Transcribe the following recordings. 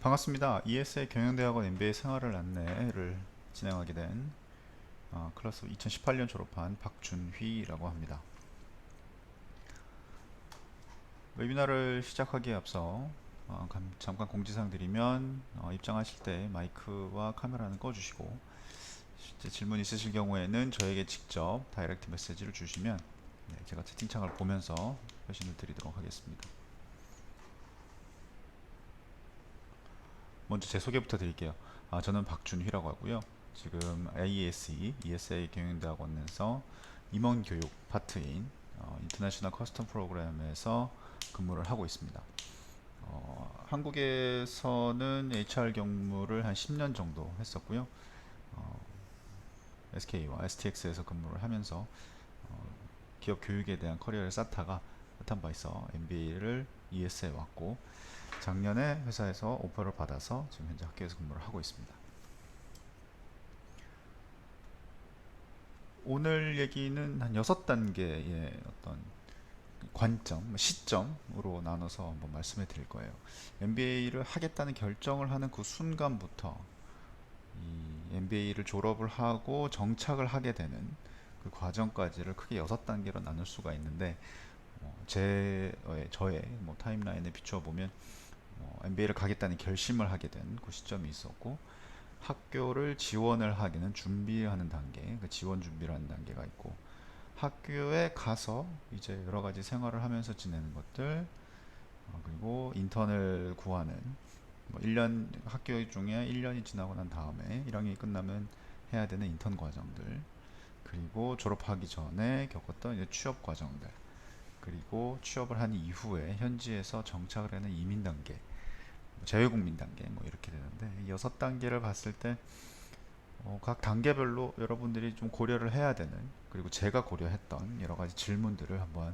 반갑습니다. ESA 경영대학원 MBA 생활을 안내를 진행하게 된 클래스 2018년 졸업한 박준휘라고 합니다. 웨비나를 시작하기에 앞서 잠깐 공지사항 드리면 입장하실 때 마이크와 카메라는 꺼주시고 질문 있으실 경우에는 저에게 직접 다이렉트 메시지를 주시면 제가 채팅창을 보면서 회신을 드리도록 하겠습니다. 먼저 제 소개부터 드릴게요. 저는 박준휘라고 하고요. 지금 ESA 경영대학원에서 임원교육 파트인 인터내셔널 커스텀 프로그램에서 근무를 하고 있습니다. 한국에서는 HR 경무를 한 10년 정도 했었고요. SK와 STX에서 근무를 하면서 기업 교육에 대한 커리어를 쌓다가 뜻한 바 있어 MBA를 ESA에 왔고, 작년에 회사에서 오퍼를 받아서 지금 현재 학교에서 근무를 하고 있습니다. 오늘 얘기는 한 6단계의 어떤 관점, 시점으로 나눠서 한번 말씀해 드릴 거예요. MBA를 하겠다는 결정을 하는 그 순간부터 이 MBA를 졸업을 하고 정착을 하게 되는 그 과정까지를 크게 6단계로 나눌 수가 있는데, 저의 타임라인에 비추어 보면 MBA를 가겠다는 결심을 하게 된 그 시점이 있었고, 학교를 지원을 하기는 준비하는 단계, 그 지원 준비를 하는 단계가 있고, 학교에 가서 이제 여러 가지 생활을 하면서 지내는 것들, 그리고 인턴을 구하는 1년 학교 중에 1년이 지나고 난 다음에 1학년이 끝나면 해야 되는 인턴 과정들, 그리고 졸업하기 전에 겪었던 이제 취업 과정들, 그리고 취업을 한 이후에 현지에서 정착을 하는 이민 단계, 자유국민 단계 이렇게 되는데, 이 6단계를 봤을 때 각 단계별로 여러분들이 좀 고려를 해야 되는, 그리고 제가 고려했던 여러 가지 질문들을 한번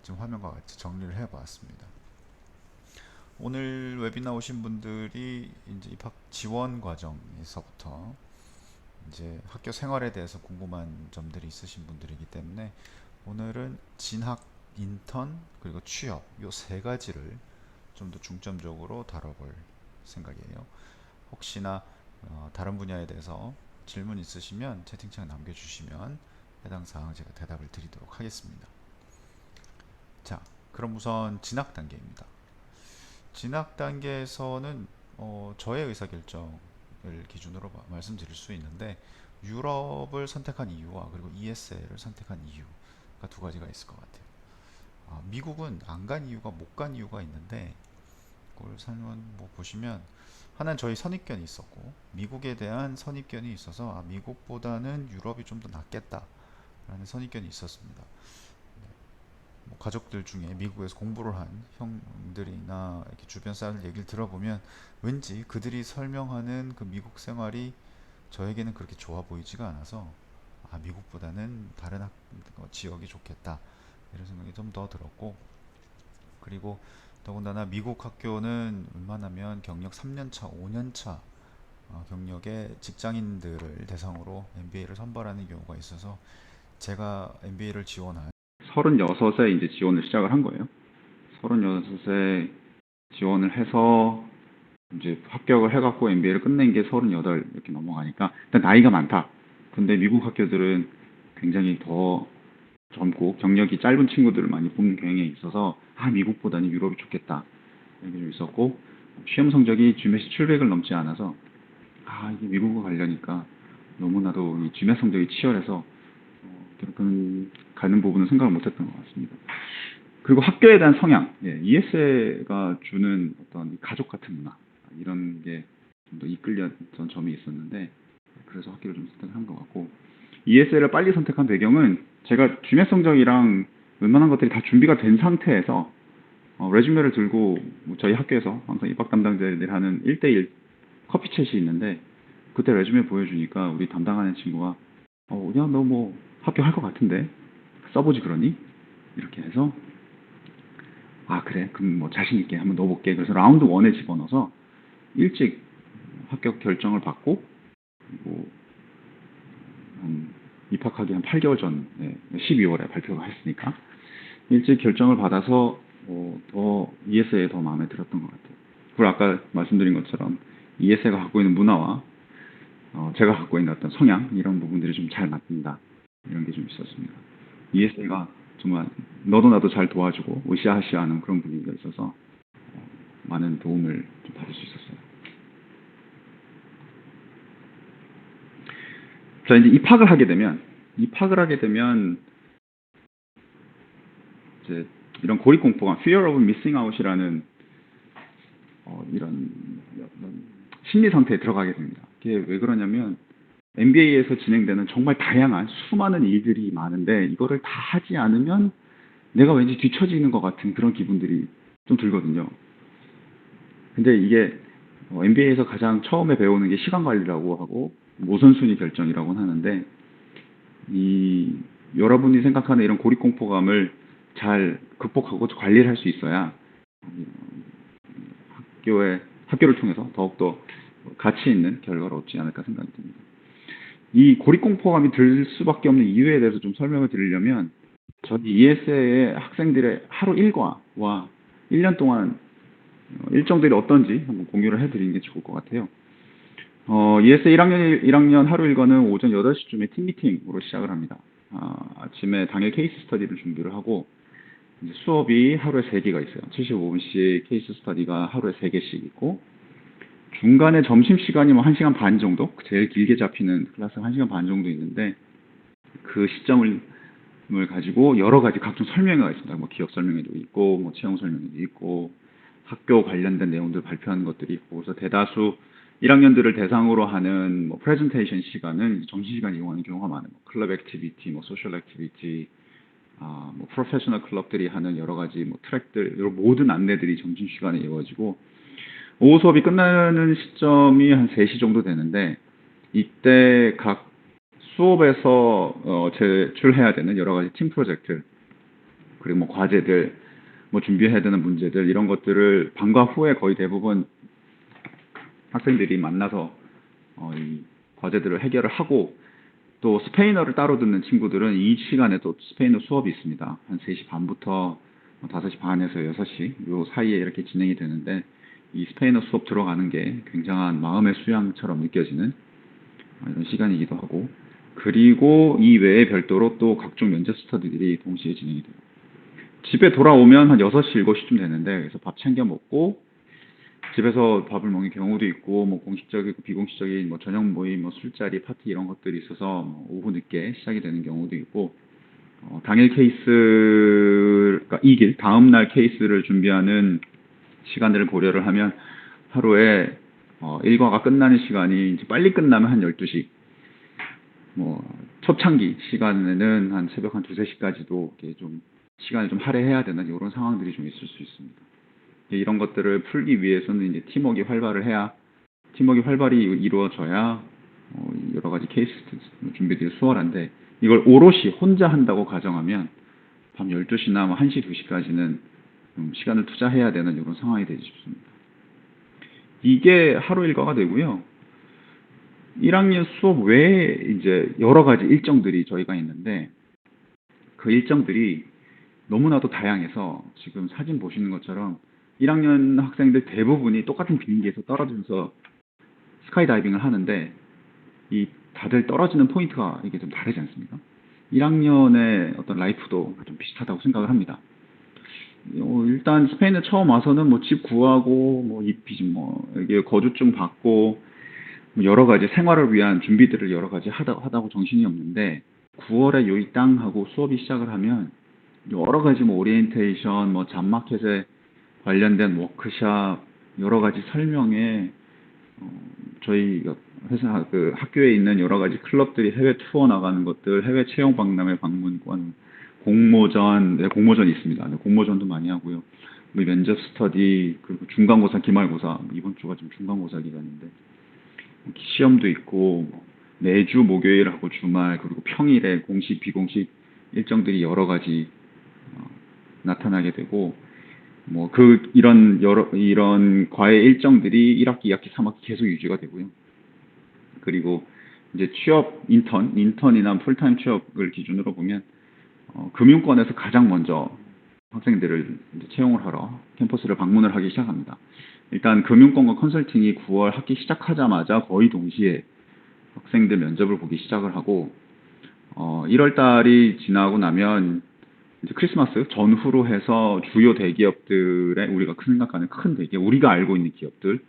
지금 화면과 같이 정리를 해 보았습니다. 오늘 웨비나 오신 분들이 이제 입학 지원 과정에서부터 이제 학교 생활에 대해서 궁금한 점들이 있으신 분들이기 때문에, 오늘은 진학, 인턴, 그리고 취업 요 세 가지를 좀 더 중점적으로 다뤄볼 생각이에요. 혹시나 다른 분야에 대해서 질문 있으시면 채팅창에 남겨주시면 해당 사항 제가 대답을 드리도록 하겠습니다. 자, 그럼 우선 진학 단계입니다. 진학 단계에서는 저의 의사결정을 기준으로 말씀드릴 수 있는데, 유럽을 선택한 이유와 그리고 ESA를 선택한 이유가 두 가지가 있을 것 같아요. 미국은 안 간 이유가, 못 간 이유가 있는데, 그걸 설명 보시면 하나는 저희 선입견이 있었고, 미국에 대한 선입견이 있어서 미국보다는 유럽이 좀 더 낫겠다 라는 선입견이 있었습니다. 가족들 중에 미국에서 공부를 한 형들이나 이렇게 주변 사람들 얘기를 들어보면 왠지 그들이 설명하는 그 미국 생활이 저에게는 그렇게 좋아 보이지가 않아서 미국보다는 다른 지역이 좋겠다 이런 생각이 좀 더 들었고, 그리고 더군다나 미국 학교는 웬만하면 경력 3년차, 5년차 경력의 직장인들을 대상으로 MBA를 선발하는 경우가 있어서, 제가 MBA를 지원한 36에 이제 지원을 시작을 한 거예요. 36에 지원을 해서 이제 합격을 해갖고 MBA를 끝낸 게 38 이렇게 넘어가니까 일단 나이가 많다. 근데 미국 학교들은 굉장히 더 젊고 경력이 짧은 친구들을 많이 뽑는 경향이 있어서 미국보다는 유럽이 좋겠다 이게 좀 있었고, 시험 성적이 GMAT 700을 넘지 않아서 이게 미국과 가려니까 너무나도 이 GMAT 성적이 치열해서 그런 가는 부분은 생각을 못했던 것 같습니다. 그리고 학교에 대한 성향, ESA가 주는 어떤 가족 같은 문화 이런 게 좀 더 이끌렸던 점이 있었는데, 그래서 학교를 좀 선택한 것 같고, ESA를 빨리 선택한 배경은 제가 GMAT 성적이랑 웬만한 것들이 다 준비가 된 상태에서 레주메를 들고 저희 학교에서 항상 입학 담당자들이 하는 1대1 커피챗이 있는데, 그때 레주메 보여주니까 우리 담당하는 친구가 야, 너 뭐 합격할 것 같은데 써보지 그러니? 이렇게 해서 그래 그럼 뭐 자신 있게 한번 넣어볼게. 그래서 라운드 1에 집어넣어서 일찍 합격 결정을 받고, 그리고 입학하기 한 8개월 전에 12월에 발표가 했으니까 일찍 결정을 받아서 더 ESA에 더 마음에 들었던 것 같아요. 그리고 아까 말씀드린 것처럼 ESA가 갖고 있는 문화와 제가 갖고 있는 어떤 성향 이런 부분들이 좀 잘 맞는다 이런 게 좀 있었습니다. ESA가 정말 너도 나도 잘 도와주고 으쌰으쌰하는 그런 분위기가 있어서 많은 도움을 좀 받을 수 있었어요. 자, 이제 입학을 하게 되면 이제 이런 고립공포감, fear of missing out이라는 이런 심리 상태에 들어가게 됩니다. 이게 왜 그러냐면 MBA에서 진행되는 정말 다양한 수많은 일들이 많은데 이거를 다 하지 않으면 내가 왠지 뒤처지는 것 같은 그런 기분들이 좀 들거든요. 근데 이게 MBA에서 가장 처음에 배우는 게 시간 관리라고 하고 우선순위 결정이라고 하는데 이 여러분이 생각하는 이런 고립공포감을 잘 극복하고 관리를 할 수 있어야 학교를 통해서 더욱더 가치 있는 결과를 얻지 않을까 생각이 듭니다. 이 고립공포감이 들 수밖에 없는 이유에 대해서 좀 설명을 드리려면 전 ESA의 학생들의 하루 일과와 1년 동안 일정들이 어떤지 한번 공유를 해드리는 게 좋을 것 같아요. ESA 1학년 하루 일과는 오전 8시쯤에 팀 미팅으로 시작을 합니다. 아침에 당일 케이스 스터디를 준비를 하고 이제 수업이 하루에 3개가 있어요. 75분씩 케이스 스터디가 하루에 3개씩 있고 중간에 점심시간이 뭐 1시간 반 정도, 제일 길게 잡히는 클래스가 1시간 반 정도 있는데 그 시점을 가지고 여러 가지 각종 설명회가 있습니다. 뭐 기업 설명회도 있고 뭐 채용 설명회도 있고 학교 관련된 내용들 발표하는 것들이 있고 그래서 대다수 1학년들을 대상으로 하는 뭐 프레젠테이션 시간은 점심시간 이용하는 경우가 많아요. 클럽 액티비티, 뭐 소셜 액티비티, 뭐 프로페셔널 클럽들이 하는 여러 가지 뭐 트랙들, 이런 모든 안내들이 점심시간에 이루어지고 오후 수업이 끝나는 시점이 한 3시 정도 되는데 이때 각 수업에서 제출해야 되는 여러 가지 팀 프로젝트 그리고 뭐 과제들 뭐 준비해야 되는 문제들 이런 것들을 방과 후에 거의 대부분 학생들이 만나서 이 과제들을 해결을 하고 또 스페인어를 따로 듣는 친구들은 이 시간에 또 스페인어 수업이 있습니다. 한 3시 반부터 5시 반에서 6시 요 사이에 이렇게 진행이 되는데 이 스페인어 수업 들어가는 게 굉장한 마음의 수양처럼 느껴지는 이런 시간이기도 하고 그리고 이 외에 별도로 또 각종 면접 스터디들이 동시에 진행이 돼요. 집에 돌아오면 한 6시, 7시쯤 되는데 그래서 밥 챙겨 먹고 집에서 밥을 먹는 경우도 있고 뭐 공식적이고 비공식적인 뭐 저녁 모임, 뭐 술자리, 파티 이런 것들이 있어서 뭐 오후 늦게 시작이 되는 경우도 있고 당일 케이스, 그러니까 이길 다음 날 케이스를 준비하는 시간들을 고려를 하면 하루에 일과가 끝나는 시간이 이제 빨리 끝나면 한 12시, 뭐 초창기 시간에는 한 새벽 한 2, 3시까지도 이렇게 좀 시간을 좀 할애해야 되는 이런 상황들이 좀 있을 수 있습니다. 이런 것들을 풀기 위해서는 이제 팀워크가 활발히 이루어져야 여러 가지 케이스 준비들이 수월한데 이걸 오롯이 혼자 한다고 가정하면 밤 12시나 뭐 1시, 2시까지는 시간을 투자해야 되는 이런 상황이 되지 싶습니다. 이게 하루 일과가 되고요. 1학년 수업 외에 이제 여러 가지 일정들이 저희가 있는데 그 일정들이 너무나도 다양해서 지금 사진 보시는 것처럼 1학년 학생들 대부분이 똑같은 비행기에서 떨어지면서 스카이다이빙을 하는데 이 다들 떨어지는 포인트가 이게 좀 다르지 않습니까? 1학년의 어떤 라이프도 좀 비슷하다고 생각을 합니다. 일단 스페인에 처음 와서는 뭐 집 구하고 뭐 이게 거주증 받고 뭐 여러 가지 생활을 위한 준비들을 여러 가지 하다고 정신이 없는데 9월에 여기 땅 하고 수업이 시작을 하면 여러 가지 뭐 오리엔테이션, 뭐 잡마켓에 관련된 워크샵, 여러 가지 설명에 저희 회사 그 학교에 있는 여러 가지 클럽들이 해외 투어 나가는 것들, 해외 채용 박람회 방문권, 공모전이 있습니다. 공모전도 많이 하고요. 우리 면접 스터디 그리고 중간고사, 기말고사 이번 주가 좀 중간고사 기간인데 시험도 있고 매주 목요일하고 주말 그리고 평일에 공식 비공식 일정들이 여러 가지 나타나게 되고 뭐 이런 과외 일정들이 1학기, 2학기, 3학기 계속 유지가 되고요. 그리고 이제 인턴이나 풀타임 취업을 기준으로 보면 금융권에서 가장 먼저 학생들을 이제 채용을 하러 캠퍼스를 방문을 하기 시작합니다. 일단 금융권과 컨설팅이 9월 학기 시작하자마자 거의 동시에 학생들 면접을 보기 시작을 하고 1월 달이 지나고 나면 이제 크리스마스 전후로 해서 주요 대기업들의 우리가 생각하는 큰 대기업, 우리가 알고 있는 기업들,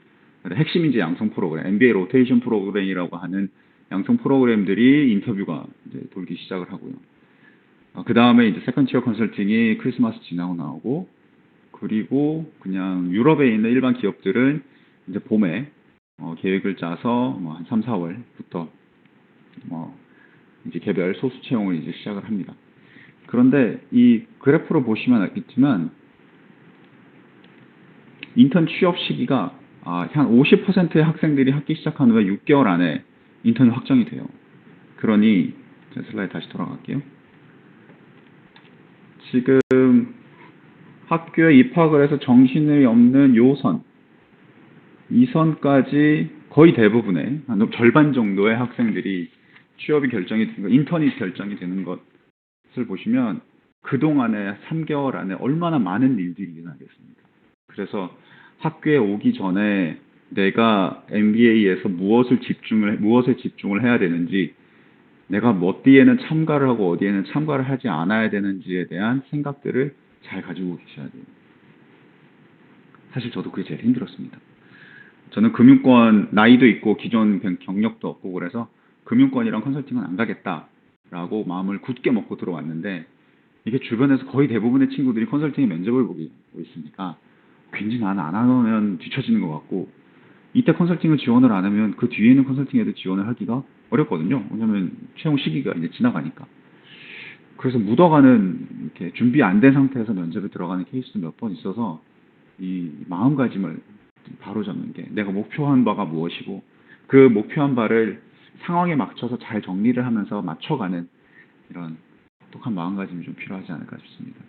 핵심 이제 양성 프로그램, MBA 로테이션 프로그램이라고 하는 양성 프로그램들이 인터뷰가 이제 돌기 시작을 하고요. 그 다음에 이제 세컨 티어 컨설팅이 크리스마스 지나고 나오고, 그리고 그냥 유럽에 있는 일반 기업들은 이제 봄에 계획을 짜서 뭐 한 3, 4월부터 이제 개별 소수 채용을 이제 시작을 합니다. 그런데 이 그래프로 보시면 알겠지만 인턴 취업 시기가 한 50%의 학생들이 학기 시작한 후에 6개월 안에 인턴이 확정이 돼요. 그러니 슬라이드 다시 돌아갈게요. 지금 학교에 입학을 해서 정신이 없는 요선, 이 선까지 거의 대부분의 한 절반 정도의 학생들이 취업이 결정이 되는 것, 인턴이 결정이 되는 것을 보시면 그동안에 3개월 안에 얼마나 많은 일들이 일어나겠습니까? 그래서 학교에 오기 전에 내가 MBA에서 무엇에 집중을 해야 되는지, 내가 어디에는 참가를 하고 어디에는 참가를 하지 않아야 되는지에 대한 생각들을 잘 가지고 계셔야 돼요. 사실 저도 그게 제일 힘들었습니다. 저는 금융권 나이도 있고 기존 경력도 없고 그래서 금융권이랑 컨설팅은 안 가겠다라고 마음을 굳게 먹고 들어왔는데, 이게 주변에서 거의 대부분의 친구들이 컨설팅에 면접을 보고 있으니까 괜히 나는 안 하면 뒤처지는 것 같고, 이때 컨설팅을 지원을 안 하면 그 뒤에 있는 컨설팅에도 지원을 하기가 어렵거든요. 왜냐면 채용 시기가 이제 지나가니까. 그래서 묻어가는, 이렇게 준비 안 된 상태에서 면접에 들어가는 케이스도 몇 번 있어서 이 마음가짐을 바로잡는 게, 내가 목표한 바가 무엇이고 그 목표한 바를 상황에 맞춰서 잘 정리를 하면서 맞춰가는 이런 똑똑한 마음가짐이 좀 필요하지 않을까 싶습니다.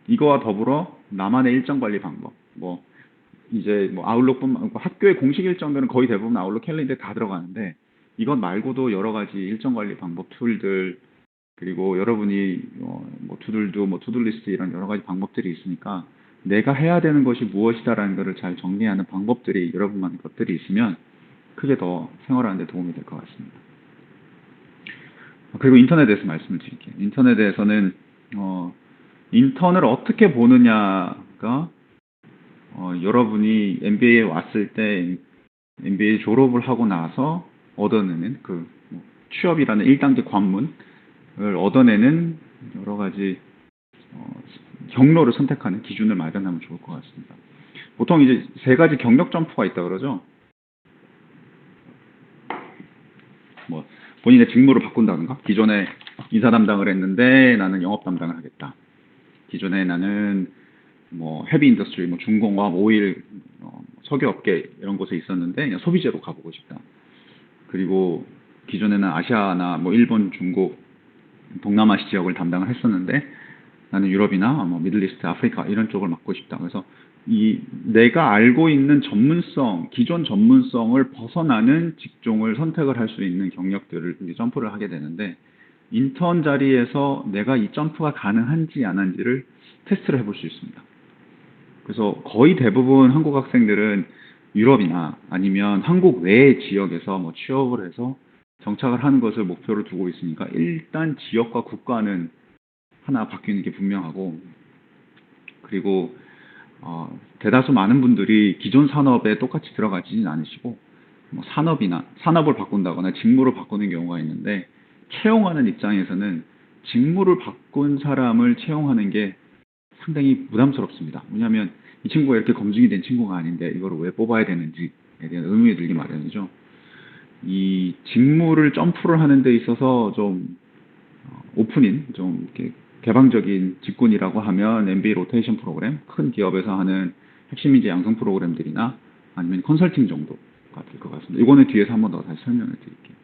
이거와 더불어 나만의 일정 관리 방법, 이제 아웃룩뿐만 아니고 학교의 공식 일정들은 거의 대부분 아웃룩 캘린더에 다 들어가는데, 이것 말고도 여러 가지 일정 관리 방법 툴들, 그리고 여러분이 투들도 투두리스트 이런 여러 가지 방법들이 있으니까 내가 해야 되는 것이 무엇이다라는 것을 잘 정리하는 방법들이, 여러분만의 것들이 있으면 크게 더 생활하는 데 도움이 될 것 같습니다. 그리고 인턴에 대해서 말씀을 드릴게요. 인턴에 대해서는 인턴을 어떻게 보느냐가 여러분이 MBA에 왔을 때 MBA 졸업을 하고 나서 얻어내는 그 취업이라는 1단계 관문을 얻어내는 여러 가지 경로를 선택하는 기준을 마련하면 좋을 것 같습니다. 보통 이제 3가지 경력 점프가 있다 그러죠. 본인의 직무를 바꾼다든가, 기존에 인사 담당을 했는데 나는 영업 담당을 하겠다. 기존에 나는 헤비 인더스트리, 중공업, 오일, 석유업계 이런 곳에 있었는데 그냥 소비재로 가보고 싶다. 그리고 기존에는 아시아나 일본, 중국, 동남아시 지역을 담당을 했었는데 나는 유럽이나 미들리스트, 아프리카 이런 쪽을 맡고 싶다. 그래서 내가 알고 있는 전문성, 기존 전문성을 벗어나는 직종을 선택을 할 수 있는 경력들을 이제 점프를 하게 되는데, 인턴 자리에서 내가 이 점프가 가능한지 안 한지를 테스트를 해볼 수 있습니다. 그래서 거의 대부분 한국 학생들은 유럽이나 아니면 한국 외의 지역에서 취업을 해서 정착을 하는 것을 목표로 두고 있으니까 일단 지역과 국가는 하나 바뀌는 게 분명하고, 그리고 대다수 많은 분들이 기존 산업에 똑같이 들어가지는 않으시고 산업을 바꾼다거나 직무를 바꾸는 경우가 있는데, 채용하는 입장에서는 직무를 바꾼 사람을 채용하는 게 상당히 부담스럽습니다. 왜냐하면 이 친구가 이렇게 검증이 된 친구가 아닌데 이거를 왜 뽑아야 되는지에 대한 의문이 들기 마련이죠. 이 직무를 점프를 하는 데 있어서 좀 오픈인, 좀 이렇게 개방적인 직군이라고 하면 MBA 로테이션 프로그램, 큰 기업에서 하는 핵심 인재 양성 프로그램들이나 아니면 컨설팅 정도가 될 것 같습니다. 이거는 뒤에서 한 번 더 다시 설명을 드릴게요.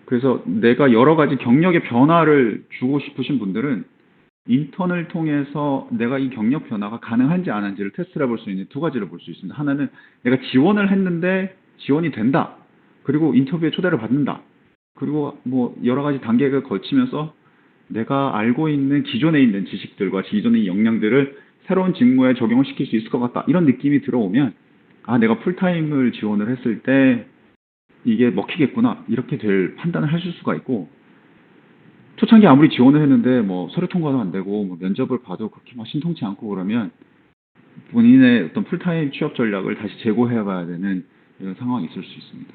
그래서 내가 여러 가지 경력의 변화를 주고 싶으신 분들은 인턴을 통해서 내가 이 경력 변화가 가능한지 안 한지를 테스트를 해볼 수 있는 2가지를 볼 수 있습니다. 하나는 내가 지원을 했는데 지원이 된다. 그리고 인터뷰에 초대를 받는다. 그리고 여러 가지 단계를 거치면서 내가 알고 있는 기존에 있는 지식들과 기존의 역량들을 새로운 직무에 적용을 시킬 수 있을 것 같다. 이런 느낌이 들어오면 내가 풀타임을 지원을 했을 때 이게 먹히겠구나 이렇게 될 판단을 하실 수가 있고, 초창기 아무리 지원을 했는데 뭐 서류 통과도 안 되고 뭐 면접을 봐도 그렇게 막 신통치 않고 그러면 본인의 어떤 풀타임 취업 전략을 다시 재고해 봐야 되는 이런 상황이 있을 수 있습니다.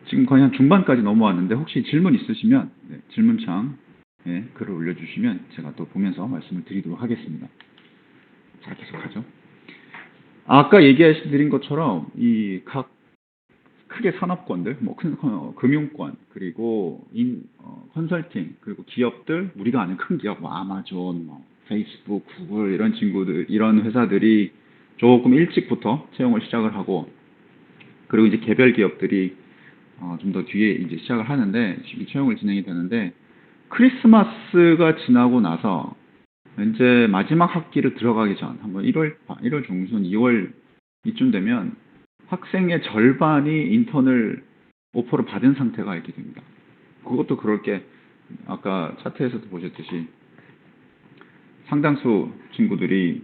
지금 거의 한 중반까지 넘어왔는데 혹시 질문 있으시면 질문창에 글을 올려주시면 제가 또 보면서 말씀을 드리도록 하겠습니다. 자, 계속하죠. 아까 얘기해드린 것처럼 이 각 크게 산업권들, 뭐 금융권, 그리고 컨설팅, 그리고 기업들, 우리가 아는 큰 기업, 뭐 아마존, 뭐 페이스북, 구글 이런 친구들, 이런 회사들이 조금 일찍부터 채용을 시작을 하고, 그리고 이제 개별 기업들이 좀 더 뒤에 이제 시작을 하는데, 채용을 진행이 되는데, 크리스마스가 지나고 나서 이제 마지막 학기를 들어가기 전, 한번 1월 중순, 2월 이쯤 되면 학생의 절반이 인턴을 오퍼를 받은 상태가 이렇게 됩니다. 그것도 그럴 게 아까 차트에서도 보셨듯이 상당수 친구들이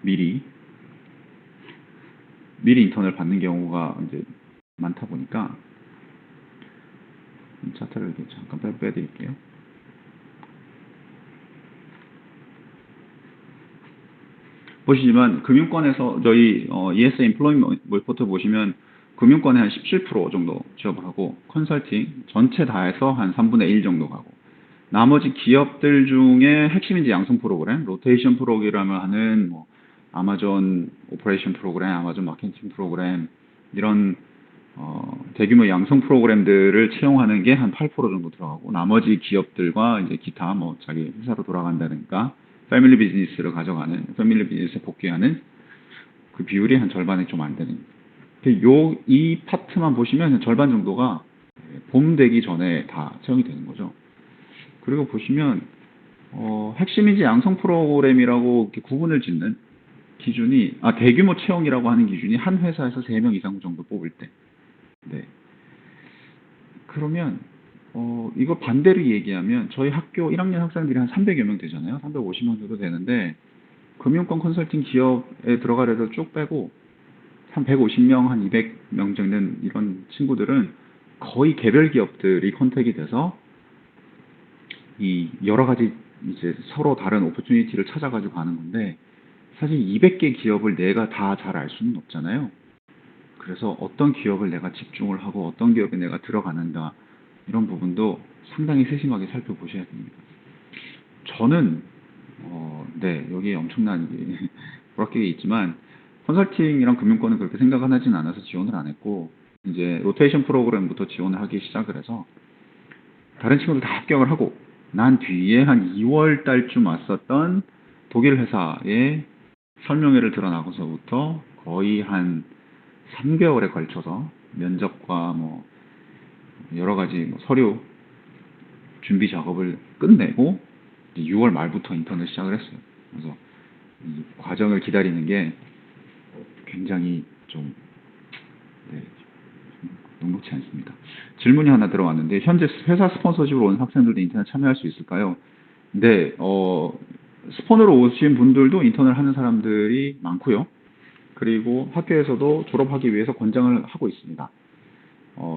미리 인턴을 받는 경우가 이제 많다 보니까, 차트를 이렇게 잠깐 빼드릴게요. 보시지만 금융권에서 저희 ES Employment Report 보시면 금융권에 한 17% 정도 취업을 하고, 컨설팅 전체 다 해서 한 3분의 1 정도 가고, 나머지 기업들 중에 핵심인지 양성 프로그램, 로테이션 프로그램을 하는 뭐 아마존 오퍼레이션 프로그램, 아마존 마케팅 프로그램, 이런 대규모 양성 프로그램들을 채용하는 게 한 8% 정도 들어가고, 나머지 기업들과 이제 기타 뭐 자기 회사로 돌아간다든가 패밀리 비즈니스를 가져가는, 패밀리 비즈니스에 복귀하는 그 비율이 한 절반이 좀 안 되는. 이 파트만 보시면 절반 정도가 봄 되기 전에 다 채용이 되는 거죠. 그리고 보시면 핵심인지 양성 프로그램이라고 이렇게 구분을 짓는 기준이, 대규모 채용이라고 하는 기준이 한 회사에서 3명 이상 정도 뽑을 때. 네. 그러면 이거 반대로 얘기하면 저희 학교 1학년 학생들이 한 300여 명 되잖아요. 350명 정도 되는데, 금융권 컨설팅 기업에 들어가려도 쭉 빼고 한 150명, 한 200명 정도는 이런 친구들은 거의 개별 기업들이 컨택이 돼서 이 여러 가지 이제 서로 다른 오퍼튜니티를 찾아가지고 가는 건데, 사실 200개 기업을 내가 다 잘 알 수는 없잖아요. 그래서 어떤 기업을 내가 집중을 하고 어떤 기업에 내가 들어가는가, 이런 부분도 상당히 세심하게 살펴보셔야 됩니다. 저는 네, 여기에 엄청난 불합격이 있지만 컨설팅이랑 금융권은 그렇게 생각은 하진 않아서 지원을 안 했고, 이제 로테이션 프로그램부터 지원을 하기 시작을 해서 다른 친구들 다 합격을 하고 난 뒤에 한 2월 달쯤 왔었던 독일 회사에 설명회를 들어나고서부터 거의 한 3개월에 걸쳐서 면접과 뭐 여러 가지 뭐 서류 준비 작업을 끝내고 6월 말부터 인턴을 시작을 했어요. 그래서 이 과정을 기다리는 게 굉장히 좀 녹록치 않습니다. 질문이 하나 들어왔는데, 현재 회사 스폰서십으로 온 학생들도 인턴에 참여할 수 있을까요? 네, 스폰으로 오신 분들도 인턴을 하는 사람들이 많고요. 그리고 학교에서도 졸업하기 위해서 권장을 하고 있습니다.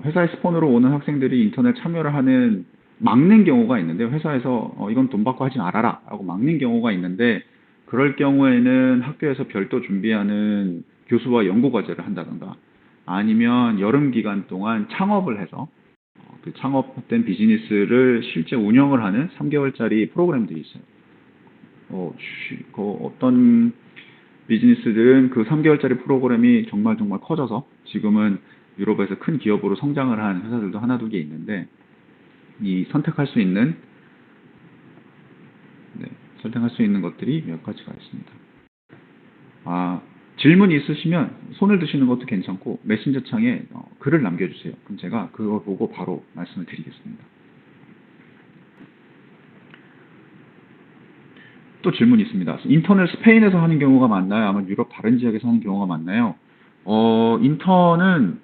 회사의 스폰으로 오는 학생들이 인턴에 참여를 하는, 막는 경우가 있는데, 회사에서 이건 돈 받고 하지 말아라 라고 막는 경우가 있는데, 그럴 경우에는 학교에서 별도 준비하는 교수와 연구 과제를 한다던가, 아니면 여름 기간 동안 창업을 해서 그 창업된 비즈니스를 실제 운영을 하는 3개월짜리 프로그램들이 있어요. 어떤 비즈니스들은 그 3개월짜리 프로그램이 정말 커져서 지금은 유럽에서 큰 기업으로 성장을 한 회사들도 하나 두 개 있는데, 이 선택할 수 있는 것들이 몇 가지가 있습니다. 질문이 있으시면 손을 드시는 것도 괜찮고 메신저 창에 글을 남겨주세요. 그럼 제가 그거 보고 바로 말씀을 드리겠습니다. 또 질문이 있습니다. 인턴을 스페인에서 하는 경우가 많나요? 아니면 유럽 다른 지역에서 하는 경우가 많나요? 인턴은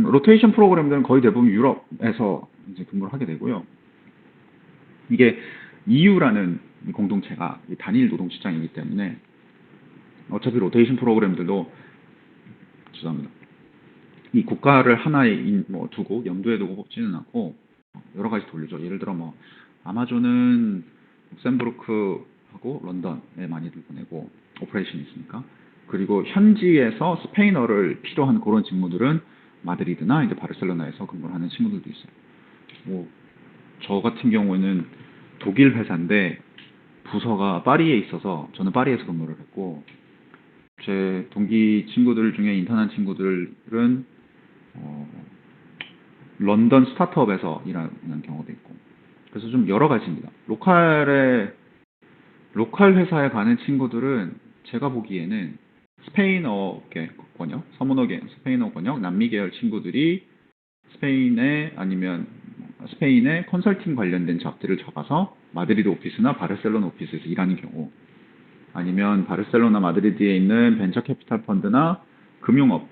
로테이션 프로그램들은 거의 대부분 유럽에서 이제 근무를 하게 되고요. 이게 EU라는 공동체가 단일 노동 시장이기 때문에 어차피 로테이션 프로그램들도 죄송합니다. 이 국가를 하나에 뭐 두고 염두에 두고 뽑지는 않고 여러 가지 돌리죠. 예를 들어 뭐 아마존은 룩셈부르크하고 런던에 많이들 보내고 오퍼레이션이 있으니까. 그리고 현지에서 스페인어를 필요한 그런 직무들은 마드리드나 이제 바르셀로나에서 근무를 하는 친구들도 있어요. 뭐 저 같은 경우에는 독일 회사인데 부서가 파리에 있어서 저는 파리에서 근무를 했고, 제 동기 친구들 중에 인턴한 친구들은 런던 스타트업에서 일하는 경우도 있고, 그래서 좀 여러 가지입니다. 로컬 회사에 가는 친구들은 제가 보기에는 스페인어 번역, 스페인어 번역, 남미 계열 친구들이 스페인의 컨설팅 관련된 잡들을 잡아서 마드리드 오피스나 바르셀로나 오피스에서 일하는 경우, 아니면 바르셀로나 마드리드에 있는 벤처 캐피탈 펀드나 금융업,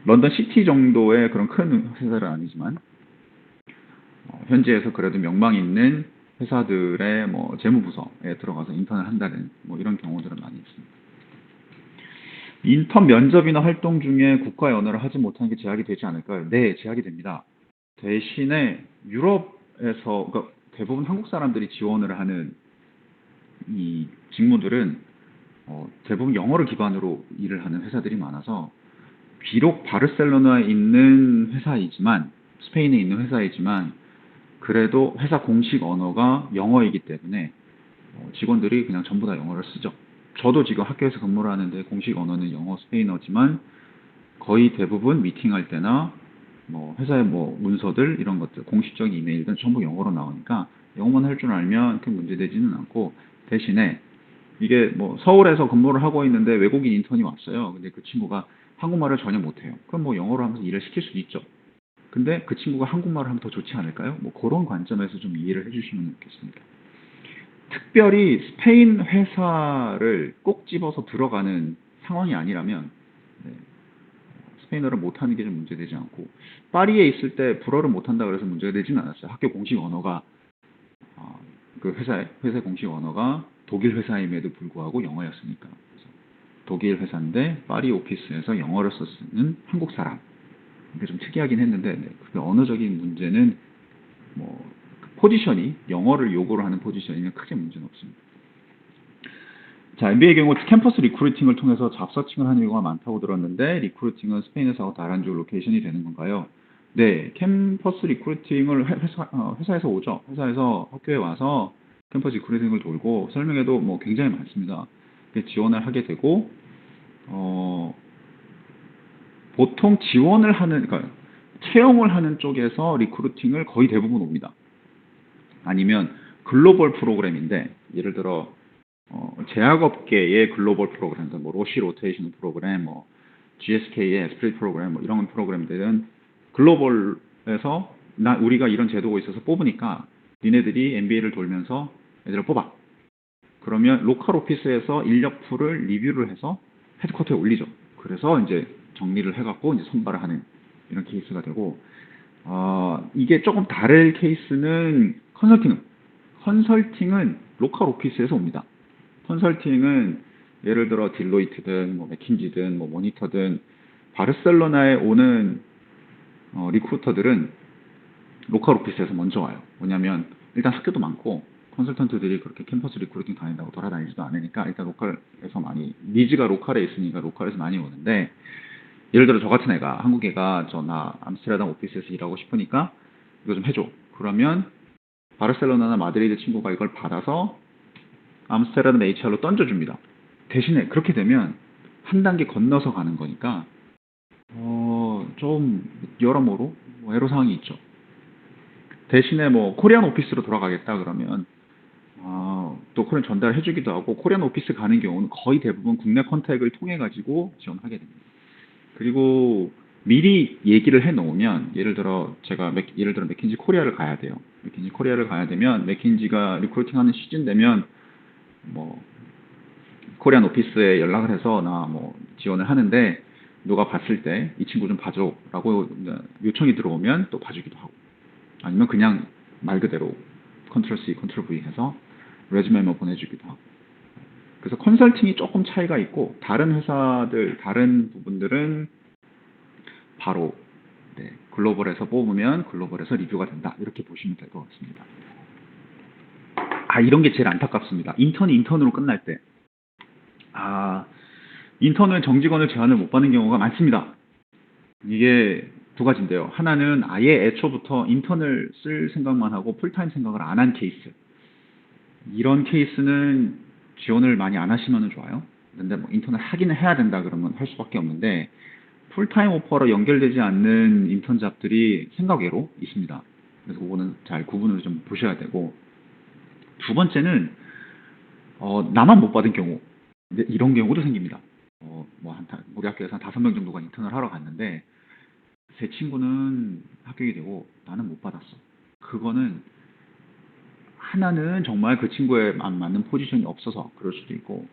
런던 시티 정도의 그런 큰 회사는 아니지만 현지에서 그래도 명망 있는 회사들의 뭐 재무부서에 들어가서 인턴을 한다는 뭐 이런 경우들은 많이 있습니다. 인턴 면접이나 활동 중에 국가의 언어를 하지 못하는 게 제약이 되지 않을까요? 네, 제약이 됩니다. 대신에 유럽에서, 그러니까 대부분 한국 사람들이 지원을 하는 이 직무들은 대부분 영어를 기반으로 일을 하는 회사들이 많아서, 비록 바르셀로나에 있는 회사이지만, 스페인에 있는 회사이지만 그래도 회사 공식 언어가 영어이기 때문에 직원들이 그냥 전부 다 영어를 쓰죠. 저도 지금 학교에서 근무를 하는데 공식 언어는 영어, 스페인어지만 거의 대부분 미팅할 때나 뭐 회사의 뭐 문서들 이런 것들, 공식적인 이메일들은 전부 영어로 나오니까 영어만 할 줄 알면 큰 문제 되지는 않고, 대신에 이게 뭐 서울에서 근무를 하고 있는데 외국인 인턴이 왔어요. 근데 그 친구가 한국말을 전혀 못해요. 그럼 뭐 영어로 하면서 일을 시킬 수도 있죠. 근데 그 친구가 한국말을 하면 더 좋지 않을까요? 뭐 그런 관점에서 좀 이해를 해주시면 좋겠습니다. 특별히 스페인 회사를 꼭 집어서 들어가는 상황이 아니라면 네, 스페인어를 못하는 게 좀 문제되지 않고, 파리에 있을 때 불어를 못한다 그래서 문제가 되지는 않았어요. 학교 공식 언어가 그 회사의 공식 언어가 독일 회사임에도 불구하고 영어였으니까. 그래서 독일 회사인데 파리 오피스에서 영어를 쓰는 한국 사람. 이게 좀 특이하긴 했는데, 네, 그게 언어적인 문제는 뭐 포지션이 영어를 요구를 하는 포지션이면 크게 문제는 없습니다. 자, MBA의 경우 캠퍼스 리크루팅을 통해서 잡 서칭을 하는 경우가 많다고 들었는데, 리크루팅은 스페인에서 다른 쪽 로케이션이 되는 건가요? 네, 캠퍼스 리크루팅을 회사에서 오죠. 회사에서 학교에 와서 캠퍼스 리크루팅을 돌고, 설명회도 뭐 굉장히 많습니다. 지원을 하게 되고, 보통 지원을 하는, 그러니까 채용을 하는 쪽에서 리크루팅을 거의 대부분 옵니다. 아니면 글로벌 프로그램인데, 예를 들어 제약업계의 글로벌 프로그램, 뭐 로시 로테이션 프로그램, 뭐 GSK의 에스프릿 프로그램, 뭐 이런 프로그램들은 글로벌에서 우리가 이런 제도가 있어서 뽑으니까 니네들이 MBA를 돌면서 애들을 뽑아. 그러면 로컬 오피스에서 인력 풀을 리뷰를 해서 헤드쿼터에 올리죠. 그래서 이제 정리를 해갖고 이제 선발을 하는 이런 케이스가 되고, 이게 조금 다른 케이스는 컨설팅은 로컬 오피스에서 옵니다. 컨설팅은 예를 들어 딜로이트든 뭐 맥킨지든 뭐 모니터든 바르셀로나에 오는 리크루터들은 로컬 오피스에서 먼저 와요. 뭐냐면 일단 학교도 많고 컨설턴트들이 그렇게 캠퍼스 리크루팅 다닌다고 돌아다니지도 않으니까 일단 로컬에서 많이, 니즈가 로컬에 있으니까 로컬에서 많이 오는데, 예를 들어 저 같은 애가, 한국 애가 나 암스테르담 오피스에서 일하고 싶으니까 이거 좀 해줘. 그러면 바르셀로나나 마드리드 친구가 이걸 받아서 암스테르담 HR로 던져줍니다. 대신에 그렇게 되면 한 단계 건너서 가는 거니까 좀 여러모로 뭐 애로사항이 있죠. 대신에 뭐 코리안 오피스로 돌아가겠다 그러면 또 코리안 전달해주기도 하고, 코리안 오피스 가는 경우는 거의 대부분 국내 컨택을 통해 가지고 지원하게 됩니다. 그리고 미리 얘기를 해 놓으면, 예를 들어 맥킨지 코리아를 가야 돼요. 맥킨지 코리아를 가야 되면 맥킨지가 리크루팅하는 시즌 되면 뭐 코리안 오피스에 연락을 해서 나 뭐 지원을 하는데 누가 봤을 때 이 친구 좀 봐줘라고 요청이 들어오면 또 봐주기도 하고, 아니면 그냥 말 그대로 컨트롤 C, 컨트롤 V 해서 레주메만 보내주기도 하고, 그래서 컨설팅이 조금 차이가 있고 다른 회사들, 다른 부분들은 바로 네, 글로벌에서 뽑으면 글로벌에서 리뷰가 된다. 이렇게 보시면 될 것 같습니다. 아, 이런 게 제일 안타깝습니다. 인턴이 인턴으로 끝날 때. 아, 인턴은 정직원을 제안을 못 받는 경우가 많습니다. 이게 두 가지인데요. 하나는 아예 애초부터 인턴을 쓸 생각만 하고 풀타임 생각을 안 한 케이스. 이런 케이스는 지원을 많이 안 하시면 좋아요. 근데 뭐 인턴을 하기는 해야 된다 그러면 할 수밖에 없는데 풀타임 오퍼로 연결되지 않는 인턴 잡들이 생각외로 있습니다. 그래서 그거는 잘 구분을 좀 보셔야 되고 두 번째는 나만 못 받은 경우 근데 이런 경우도 생깁니다. 우리 학교에서 한 5명 정도가 인턴을 하러 갔는데 제 친구는 합격이 되고 나는 못 받았어. 그거는 하나는 정말 그 친구에 맞는 포지션이 없어서 그럴 수도 있고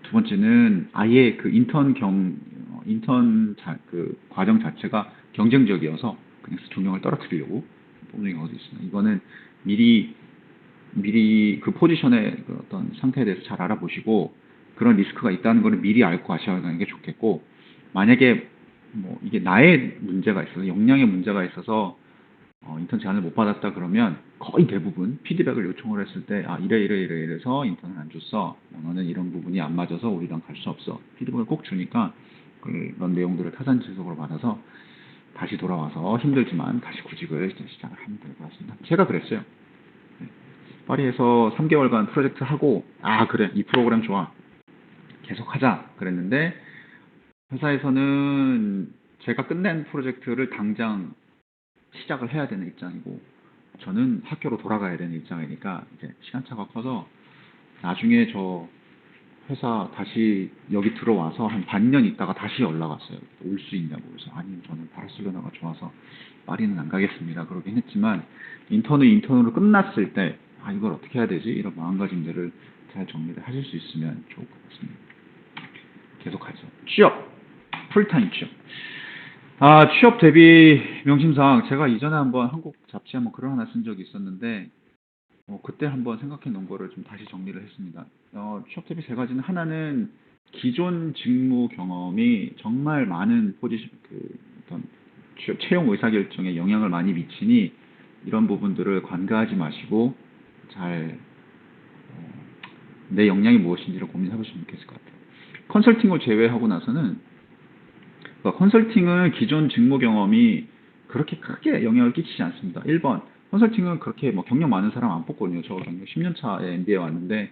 두 번째는 아예 그 그 과정 자체가 경쟁적이어서 그냥 조명을 떨어뜨리려고 뽑는 경우도 있습니다. 이거는 미리 그 포지션의 그 어떤 상태에 대해서 잘 알아보시고 그런 리스크가 있다는 거를 미리 알고 가셔야 하는 게 좋겠고 만약에 뭐 이게 나의 문제가 있어서 역량의 문제가 있어서 인턴 제안을 못 받았다 그러면 거의 대부분 피드백을 요청을 했을 때 이래서 인턴을 안 줬어. 너는 이런 부분이 안 맞아서 우리랑 갈 수 없어. 피드백을 꼭 주니까 그런 내용들을 타산지석으로 받아서 다시 돌아와서 힘들지만 다시 구직을 시작을 하면 될 것 같습니다. 제가 그랬어요. 네. 파리에서 3개월간 프로젝트 하고 그래 이 프로그램 좋아 계속 하자 그랬는데 회사에서는 제가 끝낸 프로젝트를 당장 시작을 해야 되는 입장이고 저는 학교로 돌아가야 되는 입장이니까 이제 시간차가 커서 나중에 저 회사 다시 여기 들어와서 한 반년 있다가 다시 연락 왔어요. 올 수 있냐고. 그래서 아니 저는 바르셀로나가 좋아서 파리는 안 가겠습니다. 그러긴 했지만 인턴으로 끝났을 때 이걸 어떻게 해야 되지? 이런 마음가짐들을 잘 정리를 하실 수 있으면 좋을 것 같습니다. 계속하죠. 취업, 풀타임 취업. 취업 대비 명심상 제가 이전에 한번 한국 잡지 한번 글을 하나 쓴 적이 있었는데 그때 한번 생각해 놓은 거를 좀 다시 정리를 했습니다. 취업 대비 세 가지는 하나는 기존 직무 경험이 정말 많은 포지션 어떤 채용 의사결정에 영향을 많이 미치니 이런 부분들을 관가하지 마시고 잘 내 역량이 무엇인지를 고민해 보시면 좋겠을 것 같아요. 컨설팅을 제외하고 나서는 컨설팅은 기존 직무 경험이 그렇게 크게 영향을 끼치지 않습니다. 1번, 컨설팅은 그렇게 뭐 경력 많은 사람 안 뽑거든요. 저 경력 10년 차에 MBA 왔는데,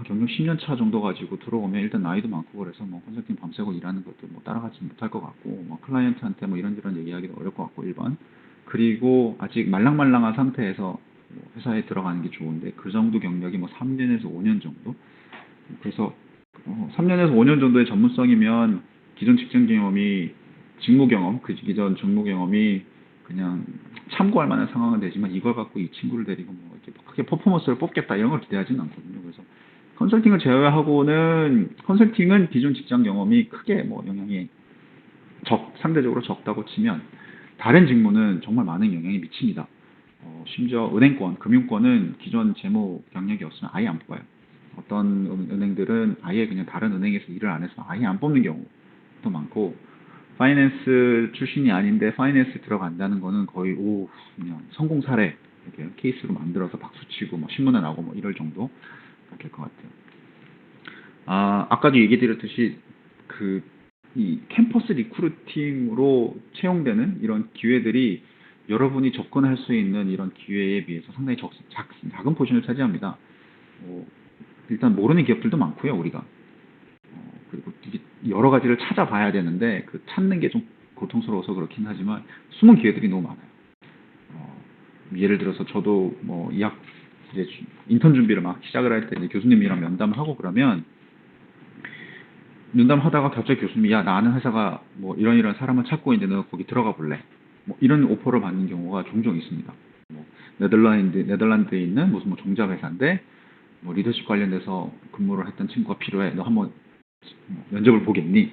경력 10년 차 정도 가지고 들어오면 일단 나이도 많고 그래서 뭐 컨설팅 밤새고 일하는 것도 뭐 따라가지 못할 것 같고, 뭐 클라이언트한테 뭐 이런저런 얘기하기도 어려울 것 같고, 1번. 그리고 아직 말랑말랑한 상태에서 뭐 회사에 들어가는 게 좋은데, 그 정도 경력이 뭐 3년에서 5년 정도? 그래서 3년에서 5년 정도의 전문성이면 기존 직장 경험이 그 기존 직무 경험이 그냥 참고할 만한 상황은 되지만 이걸 갖고 이 친구를 데리고 뭐 이렇게 크게 퍼포먼스를 뽑겠다 이런 걸 기대하지는 않거든요. 그래서 컨설팅을 제외하고는 컨설팅은 기존 직장 경험이 크게 뭐 영향이 상대적으로 적다고 치면 다른 직무는 정말 많은 영향이 미칩니다. 심지어 금융권은 기존 재무 경력이 없으면 아예 안 뽑아요. 어떤 은행들은 아예 그냥 다른 은행에서 일을 안 해서 아예 안 뽑는 경우도 많고 파이낸스 출신이 아닌데 파이낸스 들어간다는 거는 거의 그냥 성공 사례 이렇게 케이스로 만들어서 박수치고 뭐 신문에 나오고 뭐 이럴 정도 될 것 같아요. 아까도 얘기 드렸듯이 이 캠퍼스 리크루팅으로 채용되는 이런 기회들이 여러분이 접근할 수 있는 이런 기회에 비해서 상당히 작은 포션을 차지합니다. 일단 모르는 기업들도 많고요, 우리가. 그리고 이게 여러 가지를 찾아봐야 되는데 찾는 게 좀 고통스러워서 그렇긴 하지만 숨은 기회들이 너무 많아요. 예를 들어서 저도 뭐 이제 인턴 준비를 막 시작을 할 때 교수님이랑 면담을 하고 그러면 면담하다가 갑자기 교수님이 나 아는 회사가 뭐 이런 사람을 찾고 있는데 너 거기 들어가 볼래? 뭐 이런 오퍼를 받는 경우가 종종 있습니다. 뭐 네덜란드에 있는 무슨 뭐 종자 회사인데 뭐 리더십 관련돼서 근무를 했던 친구가 필요해. 너 한번 면접을 보겠니?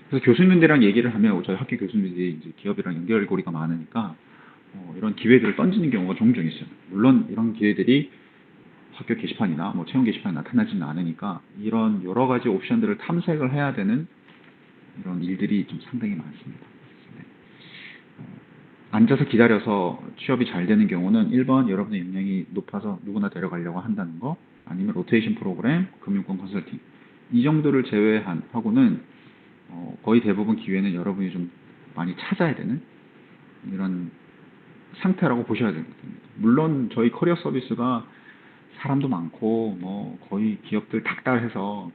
그래서 교수님들이랑 얘기를 하면 저희 학교 교수님들이 이제 기업이랑 연결고리가 많으니까 이런 기회들을 던지는 경우가 종종 있어요. 물론 이런 기회들이 학교 게시판이나 뭐 채용 게시판에 나타나지는 않으니까 이런 여러 가지 옵션들을 탐색을 해야 되는 이런 일들이 좀 상당히 많습니다. 네. 앉아서 기다려서 취업이 잘 되는 경우는 1번 여러분의 역량이 높아서 누구나 데려가려고 한다는 거, 아니면 로테이션 프로그램, 금융권 컨설팅 이 정도를 제외하고는 거의 대부분 기회는 여러분이 좀 많이 찾아야 되는 이런 상태라고 보셔야 됩니다. 물론 저희 커리어 서비스가 사람도 많고 뭐 거의 기업들 닥달해서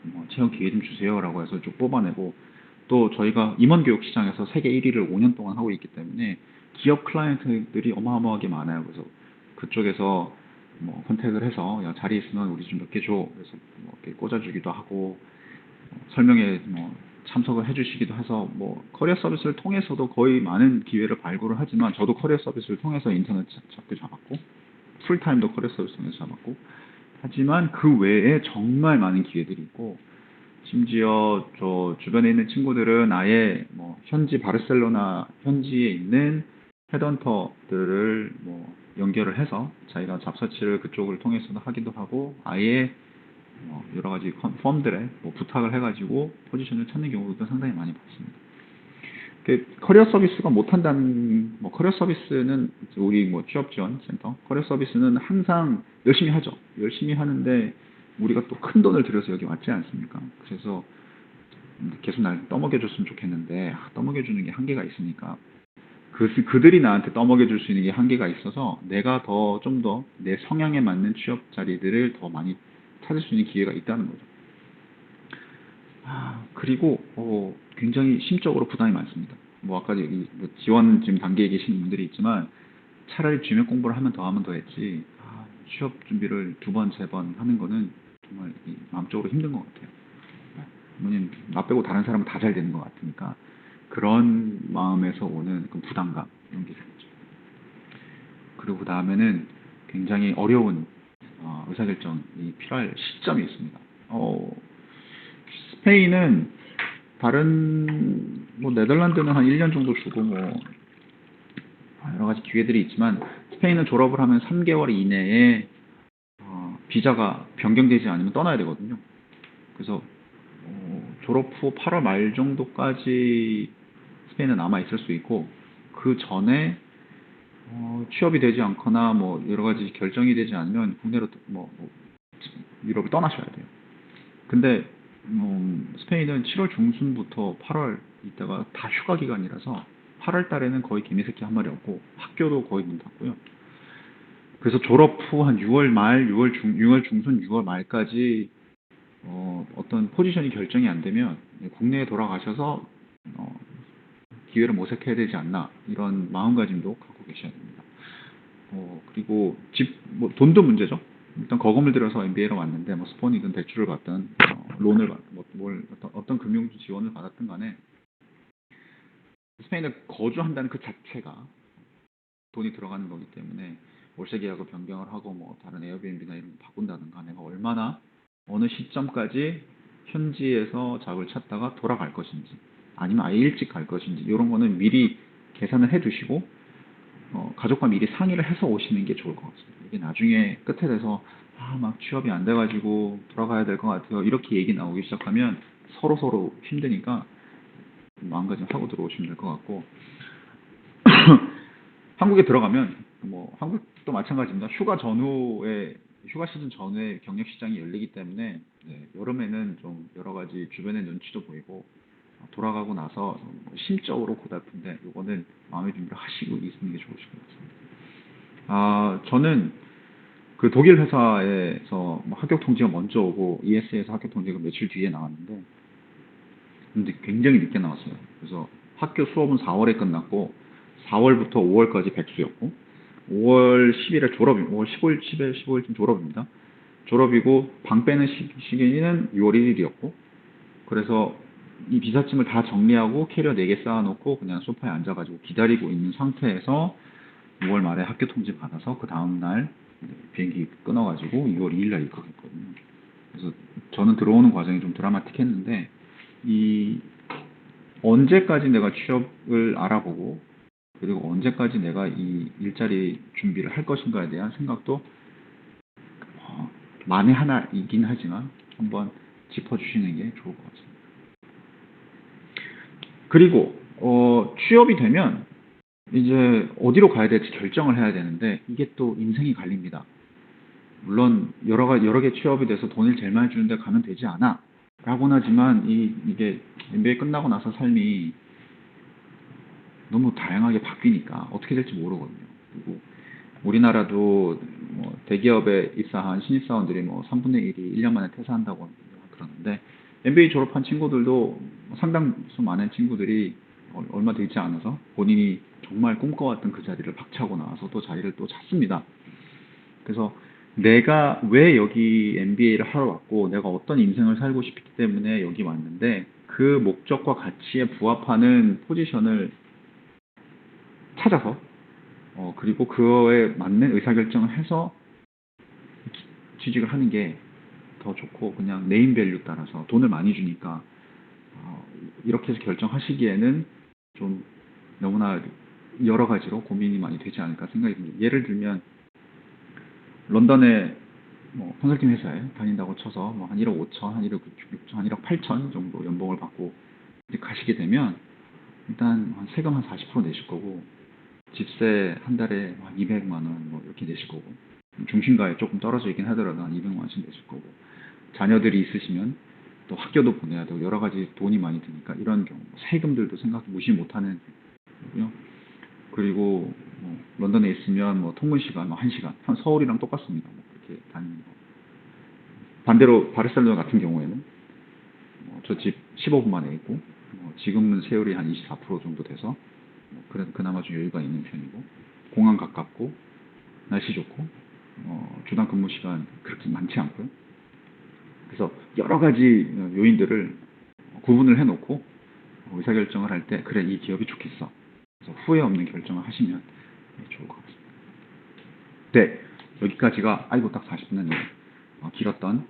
뭐 채용 기회 좀 주세요라고 해서 쭉 뽑아내고, 또 저희가 임원교육 시장에서 세계 1위를 5년 동안 하고 있기 때문에 기업 클라이언트들이 어마어마하게 많아요. 그래서 그쪽에서 뭐 컨택을 해서 야 자리 있으면 우리 좀 몇 개 줘. 그래서 뭐 이렇게 꽂아주기도 하고 설명회 뭐 참석을 해주시기도 해서 뭐 커리어 서비스를 통해서도 거의 많은 기회를 발굴을 하지만, 저도 커리어 서비스를 통해서 인터넷 잡고 잡았고 풀타임도 커리어 서비스 통해서 잡았고, 하지만 그 외에 정말 많은 기회들이 있고, 심지어 저 주변에 있는 친구들은 아예 뭐 현지 바르셀로나 현지에 있는 헤드헌터들을 뭐 연결을 해서 자기가 잡서치를 그쪽을 통해서도 하기도 하고, 아예 뭐 여러 가지 펌들에 뭐 부탁을 해가지고 포지션을 찾는 경우도 상당히 많이 봤습니다. 커리어 서비스가 못한다는, 뭐 커리어 서비스는 우리 뭐 취업 지원 센터 커리어 서비스는 항상 열심히 하죠. 열심히 하는데 우리가 또 큰 돈을 들여서 여기 왔지 않습니까? 그래서 계속 날 떠먹여 줬으면 좋겠는데 떠먹여 주는 게 한계가 있으니까 그들이 나한테 떠먹여 줄 수 있는 게 한계가 있어서 내가 더 좀 더 내 성향에 맞는 취업 자리들을 더 많이 찾을 수 있는 기회가 있다는 거죠. 그리고 굉장히 심적으로 부담이 많습니다. 뭐 아까 뭐 지원 지금 단계에 계시는 분들이 있지만 차라리 주면 공부를 하면 더 했지, 취업 준비를 두 번, 세 번 하는 거는 정말 마음적으로 힘든 것 같아요. 왜냐면 나 빼고 다른 사람은 다 잘 되는 것 같으니까 그런 마음에서 오는 그 부담감 이런 게 있죠. 그리고 그 다음에는 굉장히 어려운 의사결정이 필요할 시점이 있습니다. 스페인은 다른 뭐 네덜란드는 한 1년 정도 주고 뭐 여러 가지 기회들이 있지만, 스페인은 졸업을 하면 3개월 이내에 비자가 변경되지 않으면 떠나야 되거든요. 그래서 졸업 후 8월 말 정도까지 스페인에 남아 있을 수 있고, 그 전에 취업이 되지 않거나 뭐 여러 가지 결정이 되지 않으면 국내로 뭐 유럽을 떠나셔야 돼요. 근데 스페인은 7월 중순부터 8월 이때가 다 휴가 기간이라서 8월 달에는 거의 개미새끼 한 마리 없고 학교도 거의 문 닫고요. 그래서 졸업 후 한 6월 말, 6월 중순, 6월 말까지 어떤 포지션이 결정이 안 되면 국내에 돌아가셔서 기회를 모색해야 되지 않나, 이런 마음가짐도 갖고 계셔야 됩니다. 그리고 뭐 돈도 문제죠. 일단 거금을 들여서 MBA로 왔는데 뭐 스폰이든 대출을 받든 론을 어떤 금융 지원을 받았든 간에 스페인에 거주한다는 그 자체가 돈이 들어가는 거기 때문에 월세 계약을 변경을 하고 뭐 다른 에어비앤비나 이런 거 바꾼다든가 내가 얼마나 어느 시점까지 현지에서 잡을 찾다가 돌아갈 것인지, 아니면 아예 일찍 갈 것인지, 이런 거는 미리 계산을 해 두시고 가족과 미리 상의를 해서 오시는 게 좋을 것 같습니다. 이게 나중에 끝에 돼서 막 취업이 안 돼가지고 돌아가야 될 것 같아요, 이렇게 얘기 나오기 시작하면 서로 힘드니까 마음가짐 하고 들어오시면 될 것 같고, 한국에 들어가면 뭐 한국도 마찬가지입니다. 휴가 시즌 전후에 경력 시장이 열리기 때문에 여름에는 좀 여러 가지 주변의 눈치도 보이고 돌아가고 나서 심적으로 고달픈데, 이거는 마음의 준비를 하시고 있는 게 좋으실 것 같습니다. 저는 그 독일 회사에서 뭐 합격 통지가 먼저 오고 ES에서 합격 통지가 며칠 뒤에 나왔는데, 근데 굉장히 늦게 나왔어요. 그래서 학교 수업은 4월에 끝났고 4월부터 5월까지 백수였고 5월 10일에 졸업이 5월 15일, 10일, 15일쯤 졸업입니다. 졸업이고 방 빼는 시기는 6월 1일이었고, 그래서 이 비자침을 다 정리하고 캐리어 4개 쌓아놓고 그냥 소파에 앉아가지고 기다리고 있는 상태에서 6월 말에 학교 통지 받아서 그 다음날 비행기 끊어가지고 6월 2일 날 입국했거든요. 그래서 저는 들어오는 과정이 좀 드라마틱했는데, 이 언제까지 내가 취업을 알아보고 그리고 언제까지 내가 이 일자리 준비를 할 것인가에 대한 생각도 만에 하나이긴 하지만 한번 짚어주시는 게 좋을 것 같습니다. 그리고 취업이 되면 이제 어디로 가야 될지 결정을 해야 되는데 이게 또 인생이 갈립니다. 물론 여러 개 취업이 돼서 돈을 제일 많이 주는 데 가면 되지 않아 라고는 하지만 이게 MBA 끝나고 나서 삶이 너무 다양하게 바뀌니까 어떻게 될지 모르거든요. 그리고 우리나라도 뭐 대기업에 입사한 신입사원들이 뭐 3분의 1이 1년 만에 퇴사한다고 그러는데 MBA 졸업한 친구들도 상당수 많은 친구들이 얼마 되지 않아서 본인이 정말 꿈꿔왔던 그 자리를 박차고 나와서 또 자리를 또 찾습니다. 그래서 내가 왜 여기 MBA를 하러 왔고 내가 어떤 인생을 살고 싶기 때문에 여기 왔는데 그 목적과 가치에 부합하는 포지션을 찾아서 그리고 그거에 맞는 의사결정을 해서 취직을 하는 게 더 좋고 그냥 네임밸류 따라서 돈을 많이 주니까 이렇게 해서 결정하시기에는 좀 너무나 여러 가지로 고민이 많이 되지 않을까 생각이 듭니다. 예를 들면 런던에 뭐 컨설팅 회사에 다닌다고 쳐서 뭐 한 1억 5천, 한 1억 6천, 한 1억 8천 정도 연봉을 받고 이제 가시게 되면 일단 한 세금 한 40% 내실 거고 집세 한 달에 한 200만 원 뭐 이렇게 내실 거고 중심가에 조금 떨어져 있긴 하더라도 한 200만 원씩 내실 거고 자녀들이 있으시면 또 학교도 보내야 되고 여러 가지 돈이 많이 드니까 이런 경우 세금들도 생각 무시 못하는 거고요. 그리고 뭐 런던에 있으면 뭐 통근 시간 뭐 1시간 서울이랑 똑같습니다. 뭐 그렇게 다니는 거. 반대로 바르셀로나 같은 경우에는 저 집 15분 만에 있고 지금은 세율이 한 24% 정도 돼서 그나마 좀 여유가 있는 편이고 공항 가깝고 날씨 좋고 주당 근무 시간 그렇게 많지 않고요. 그래서 여러 가지 요인들을 구분을 해놓고 의사결정을 할 때 그래 이 기업이 좋겠어. 그래서 후회 없는 결정을 하시면 좋을 것 같습니다. 네, 여기까지가 아이고 딱 40분은 길었던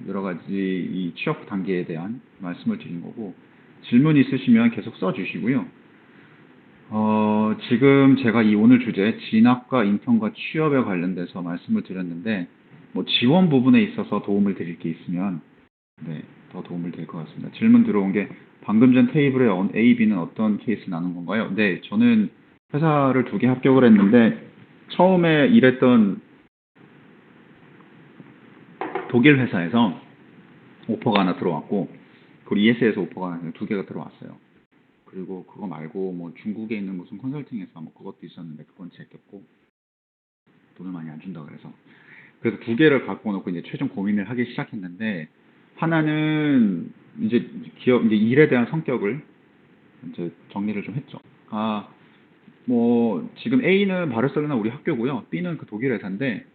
여러 가지 이 취업 단계에 대한 말씀을 드린 거고 질문 있으시면 계속 써주시고요. 지금 제가 이 오늘 주제 진학과 인턴과 취업에 관련돼서 말씀을 드렸는데 뭐 지원 부분에 있어서 도움을 드릴 게 있으면 네, 더 도움을 될 것 같습니다. 질문 들어온 게 방금 전 테이블에 A, B는 어떤 케이스 나눈 건가요? 네, 저는 회사를 2개 합격을 했는데 처음에 일했던 독일 회사에서 오퍼가 하나 들어왔고 그리고 ES에서 오퍼가 2개가 들어왔어요. 그리고 그거 말고 뭐 중국에 있는 무슨 컨설팅 회사 뭐 그것도 있었는데 그건 제꼈고 돈을 많이 안 준다 그래서 2개를 갖고 놓고 이제 최종 고민을 하기 시작했는데 하나는 이제 기업 이제 일에 대한 성격을 이제 정리를 좀 했죠. 뭐 지금 A는 바르셀로나 우리 학교고요. B는 그 독일 회사인데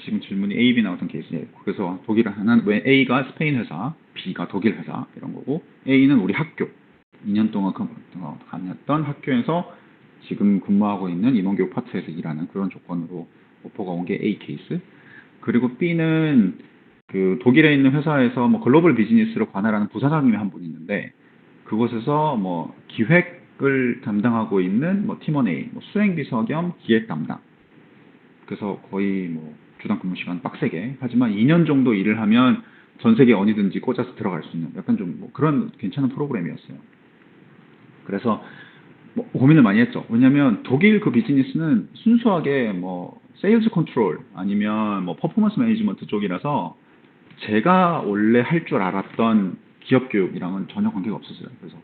지금 질문이 A, B 나왔던 케이스예요. 그래서 독일 하나는 왜 A가 스페인 회사, B가 독일 회사 이런 거고 A는 우리 학교 2년 동안 다녔던 학교에서 지금 근무하고 있는 임원교육 파트에서 일하는 그런 조건으로 오퍼가 온 게 A 케이스. 그리고 B는 그 독일에 있는 회사에서 뭐 글로벌 비즈니스를 관할하는 부사장님이 한 분 있는데 그곳에서 뭐 기획을 담당하고 있는 뭐 팀원 A, 뭐 수행비서 겸 기획 담당. 그래서 거의 뭐 주당 근무 시간 빡세게 하지만 2년 정도 일을 하면 전 세계 어디든지 꽂아서 들어갈 수 있는 약간 좀 뭐 그런 괜찮은 프로그램이었어요. 그래서 뭐 고민을 많이 했죠. 왜냐하면 독일 그 비즈니스는 순수하게 뭐 세일즈 컨트롤 아니면 뭐 퍼포먼스 매니지먼트 쪽이라서 제가 원래 할 줄 알았던 기업 교육이랑은 전혀 관계가 없었어요. 그래서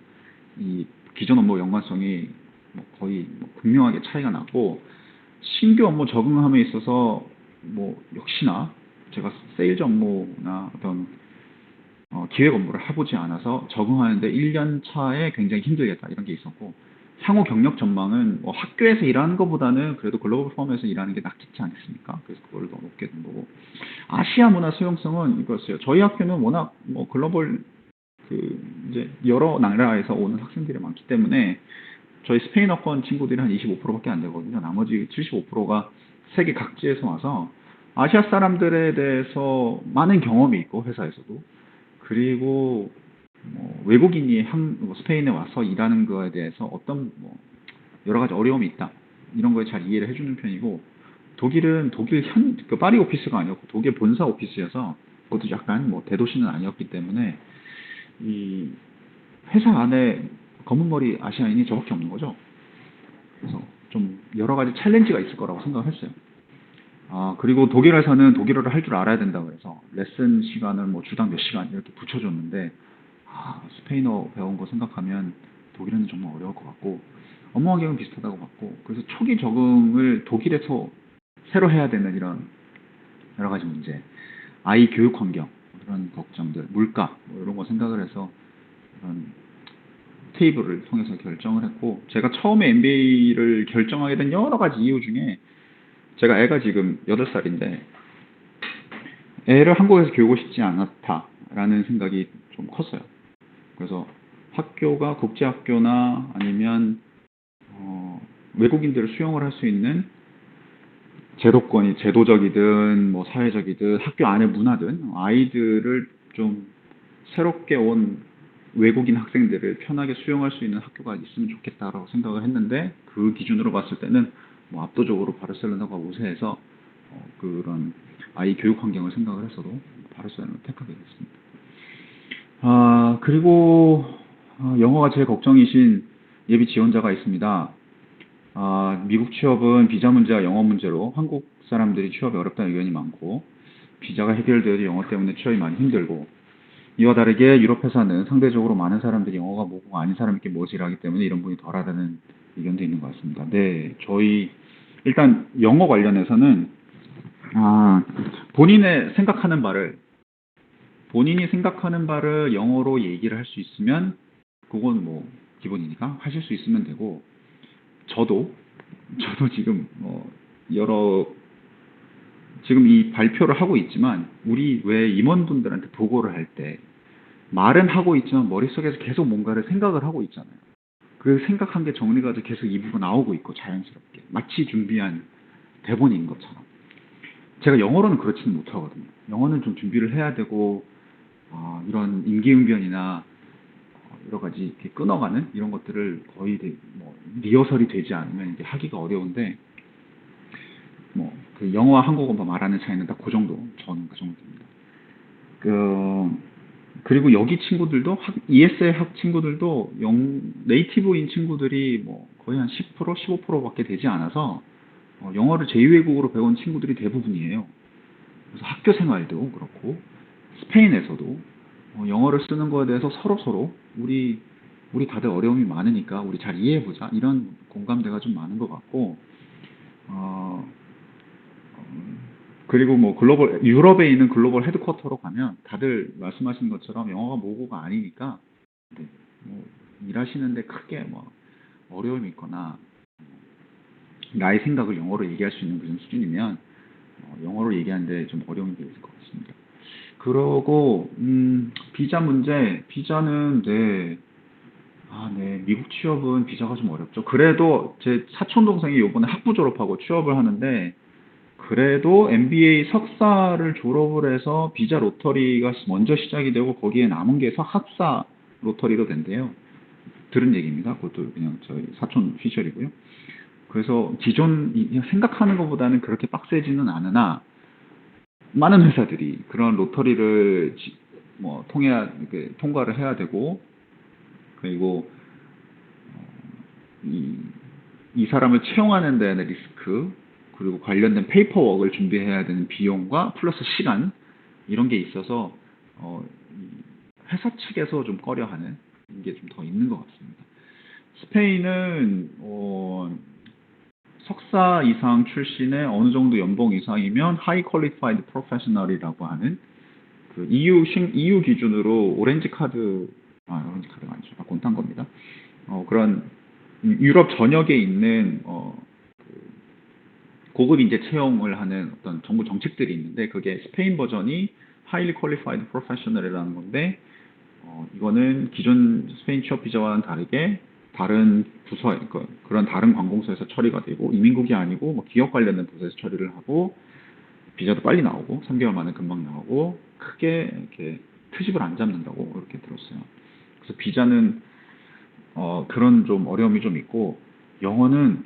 이 기존 업무 연관성이 뭐 거의 뭐 극명하게 차이가 났고 신규 업무 적응함에 있어서 뭐 역시나 제가 세일즈 업무나 어떤 기획 업무를 해보지 않아서 적응하는데 1년 차에 굉장히 힘들겠다 이런 게 있었고 향후 경력 전망은 뭐 학교에서 일하는 것보다는 그래도 글로벌 펌에서 일하는 게 낫겠지 않겠습니까? 그래서 그걸 더 높게 둔 거고 아시아 문화 수용성은 이거였어요. 저희 학교는 워낙 뭐 글로벌 그 이제 여러 나라에서 오는 학생들이 많기 때문에 저희 스페인어권 친구들이 한 25%밖에 안 되거든요. 나머지 75%가 세계 각지에서 와서 아시아 사람들에 대해서 많은 경험이 있고 회사에서도 그리고 뭐 외국인이 뭐 스페인에 와서 일하는 거에 대해서 어떤 뭐 여러 가지 어려움이 있다 이런 거에 잘 이해를 해주는 편이고 독일은 그 파리 오피스가 아니었고 독일 본사 오피스여서 그것도 약간 뭐 대도시는 아니었기 때문에 이 회사 안에 검은 머리 아시아인이 저밖에 없는 거죠. 그래서 좀 여러 가지 챌린지가 있을 거라고 생각을 했어요. 그리고 독일에서는 독일어를 할 줄 알아야 된다고 해서 레슨 시간을 뭐 주당 몇 시간 이렇게 붙여줬는데, 스페인어 배운 거 생각하면 독일어는 정말 어려울 것 같고, 업무 환경은 비슷하다고 봤고, 그래서 초기 적응을 독일에서 새로 해야 되는 이런 여러 가지 문제, 아이 교육 환경, 그런 걱정들, 물가, 뭐 이런 거 생각을 해서 그런 테이블을 통해서 결정을 했고, 제가 처음에 MBA를 결정하게 된 여러 가지 이유 중에 제가 애가 지금 8살인데 애를 한국에서 교육하고 싶지 않았다라는 생각이 좀 컸어요. 그래서 학교가 국제학교나 아니면 외국인들을 수용을 할 수 있는 제도권이 제도적이든 뭐 사회적이든 학교 안의 문화든 아이들을 좀 새롭게 온 외국인 학생들을 편하게 수용할 수 있는 학교가 있으면 좋겠다라고 생각을 했는데, 그 기준으로 봤을 때는 뭐 압도적으로 바르셀로나가 우세해서 그런 아이 교육 환경을 생각을 했어도 바르셀로나를 택하게 됐습니다. 그리고 영어가 제일 걱정이신 예비 지원자가 있습니다. 미국 취업은 비자 문제와 영어 문제로 한국 사람들이 취업이 어렵다는 의견이 많고, 비자가 해결되어도 영어 때문에 취업이 많이 힘들고, 이와 다르게 유럽 회사는 상대적으로 많은 사람들이 영어가 모국어가 아닌 사람에게 모집하기 때문에 이런 부분이 덜하다는 의견도 있는 것 같습니다. 네, 저희 일단 영어 관련해서는 본인의 생각하는 바를 본인이 생각하는 바를 영어로 얘기를 할 수 있으면 그건 뭐 기본이니까 하실 수 있으면 되고, 저도 지금 지금 이 발표를 하고 있지만 우리 왜 임원분들한테 보고를 할 때 말은 하고 있지만 머릿속에서 계속 뭔가를 생각을 하고 있잖아요. 그 생각한 게 정리가 돼 계속 입으로 나오고 있고, 자연스럽게 마치 준비한 대본인 것처럼. 제가 영어로는 그렇지는 못하거든요. 영어는 좀 준비를 해야 되고, 이런 임기응변이나 여러 가지 이렇게 끊어가는 이런 것들을 거의 리허설이 되지 않으면 이게 하기가 어려운데, 그 영어와 한국어 말하는 차이는 딱 그 정도, 저는 그 정도입니다. 그리고 여기 친구들도 ESL 학 친구들도 네이티브인 친구들이 뭐 거의 한 10%, 15%밖에 되지 않아서 영어를 제2외국어로 배운 친구들이 대부분이에요. 그래서 학교 생활도 그렇고 스페인에서도 영어를 쓰는 거에 대해서 서로 우리 다들 어려움이 많으니까 우리 잘 이해해보자, 이런 공감대가 좀 많은 것 같고, 그리고 뭐 유럽에 있는 글로벌 헤드쿼터로 가면 다들 말씀하신 것처럼 영어가 모국어가 아니니까 뭐 일하시는데 크게 뭐 어려움이 있거나 나의 생각을 영어로 얘기할 수 있는 그런 수준이면 영어로 얘기하는데 좀 어려움이 있을 것 같습니다. 그러고 비자 문제, 비자는 미국 취업은 비자가 좀 어렵죠. 그래도 제 사촌 동생이 이번에 학부 졸업하고 취업을 하는데, 그래도 MBA 석사를 졸업을 해서 비자 로터리가 먼저 시작이 되고 거기에 남은 게 석학사 로터리로 된대요. 들은 얘기입니다. 그것도 그냥 저희 사촌 피셜이고요. 그래서 기존 생각하는 것보다는 그렇게 빡세지는 않으나 많은 회사들이 그런 로터리를 통과를 해야 되고, 그리고 이 사람을 채용하는 데는 리스크, 그리고 관련된 페이퍼워크를 준비해야 되는 비용과 플러스 시간, 이런 게 있어서 회사 측에서 좀 꺼려하는 게 좀 더 있는 것 같습니다. 스페인은 석사 이상 출신의 어느 정도 연봉 이상이면 하이 퀄리파이드 프로페셔널이라고 하는 그 EU 기준으로 오렌지 카드가 아니죠. 곤탄 겁니다. 그런 유럽 전역에 있는 고급 인재 채용을 하는 어떤 정부 정책들이 있는데, 그게 스페인 버전이 Highly Qualified Professional이라는 건데, 이거는 기존 스페인 취업 비자와는 다르게 다른 부서, 그런 다른 관공서에서 처리가 되고, 이민국이 아니고 뭐 기업 관련된 부서에서 처리를 하고, 비자도 빨리 나오고 3개월 만에 금방 나오고, 크게 이렇게 트집을 안 잡는다고 이렇게 들었어요. 그래서 비자는 그런 좀 어려움이 좀 있고, 영어는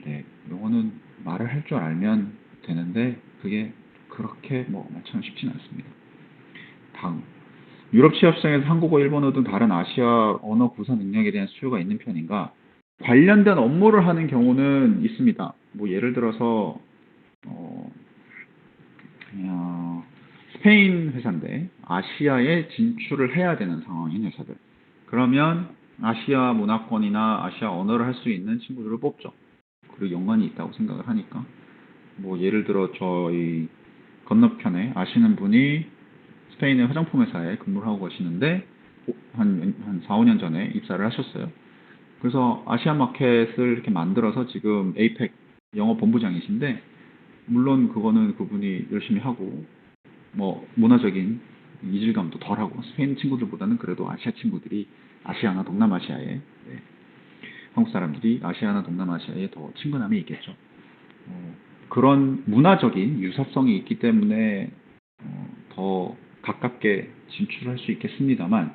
말을 할 줄 알면 되는데 그게 그렇게 뭐 마찬가지로 쉽지는 않습니다. 다음, 유럽 취업 시장에서 한국어, 일본어 등 다른 아시아 언어 구사 능력에 대한 수요가 있는 편인가? 관련된 업무를 하는 경우는 있습니다. 뭐 예를 들어서 어, 스페인 회사인데 아시아에 진출을 해야 되는 상황인 회사들. 그러면 아시아 문화권이나 아시아 언어를 할 수 있는 친구들을 뽑죠. 그리고 연관이 있다고 생각을 하니까. 뭐 예를 들어 저희 건너편에 아시는 분이 스페인의 화장품 회사에 근무를 하고 계시는데 한 4, 5년 전에 입사를 하셨어요. 그래서 아시아 마켓을 이렇게 만들어서 지금 에이펙 영업 본부장이신데 물론 그거는 그분이 열심히 하고 뭐 문화적인 이질감도 덜하고 스페인 친구들보다는 그래도 아시아 친구들이 아시아나 동남아시아에 한국 사람들이 아시아나 동남아시아에 더 친근함이 있겠죠. 그런 문화적인 유사성이 있기 때문에 더 가깝게 진출할 수 있겠습니다만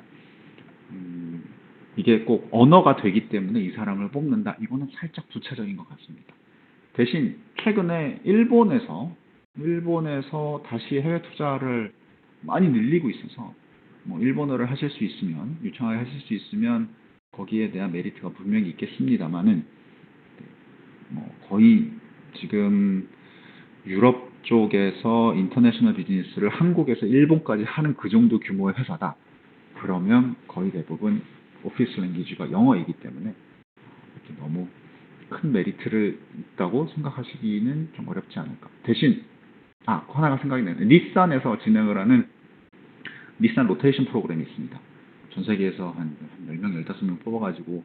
이게 꼭 언어가 되기 때문에 이 사람을 뽑는다. 이거는 살짝 부차적인 것 같습니다. 대신 최근에 일본에서 다시 해외 투자를 많이 늘리고 있어서 뭐 일본어를 하실 수 있으면 유창하게 하실 수 있으면 거기에 대한 메리트가 분명히 있겠습니다만은 뭐 거의 지금 유럽 쪽에서 인터내셔널 비즈니스를 한국에서 일본까지 하는 그 정도 규모의 회사다. 그러면 거의 대부분 오피스 랭귀지가 영어이기 때문에 이렇게 너무 큰 메리트를 있다고 생각하시기는 좀 어렵지 않을까. 대신 하나가 생각이 나네. 닛산에서 진행을 하는 닛산 로테이션 프로그램이 있습니다. 전 세계에서 한 10명, 15명 뽑아가지고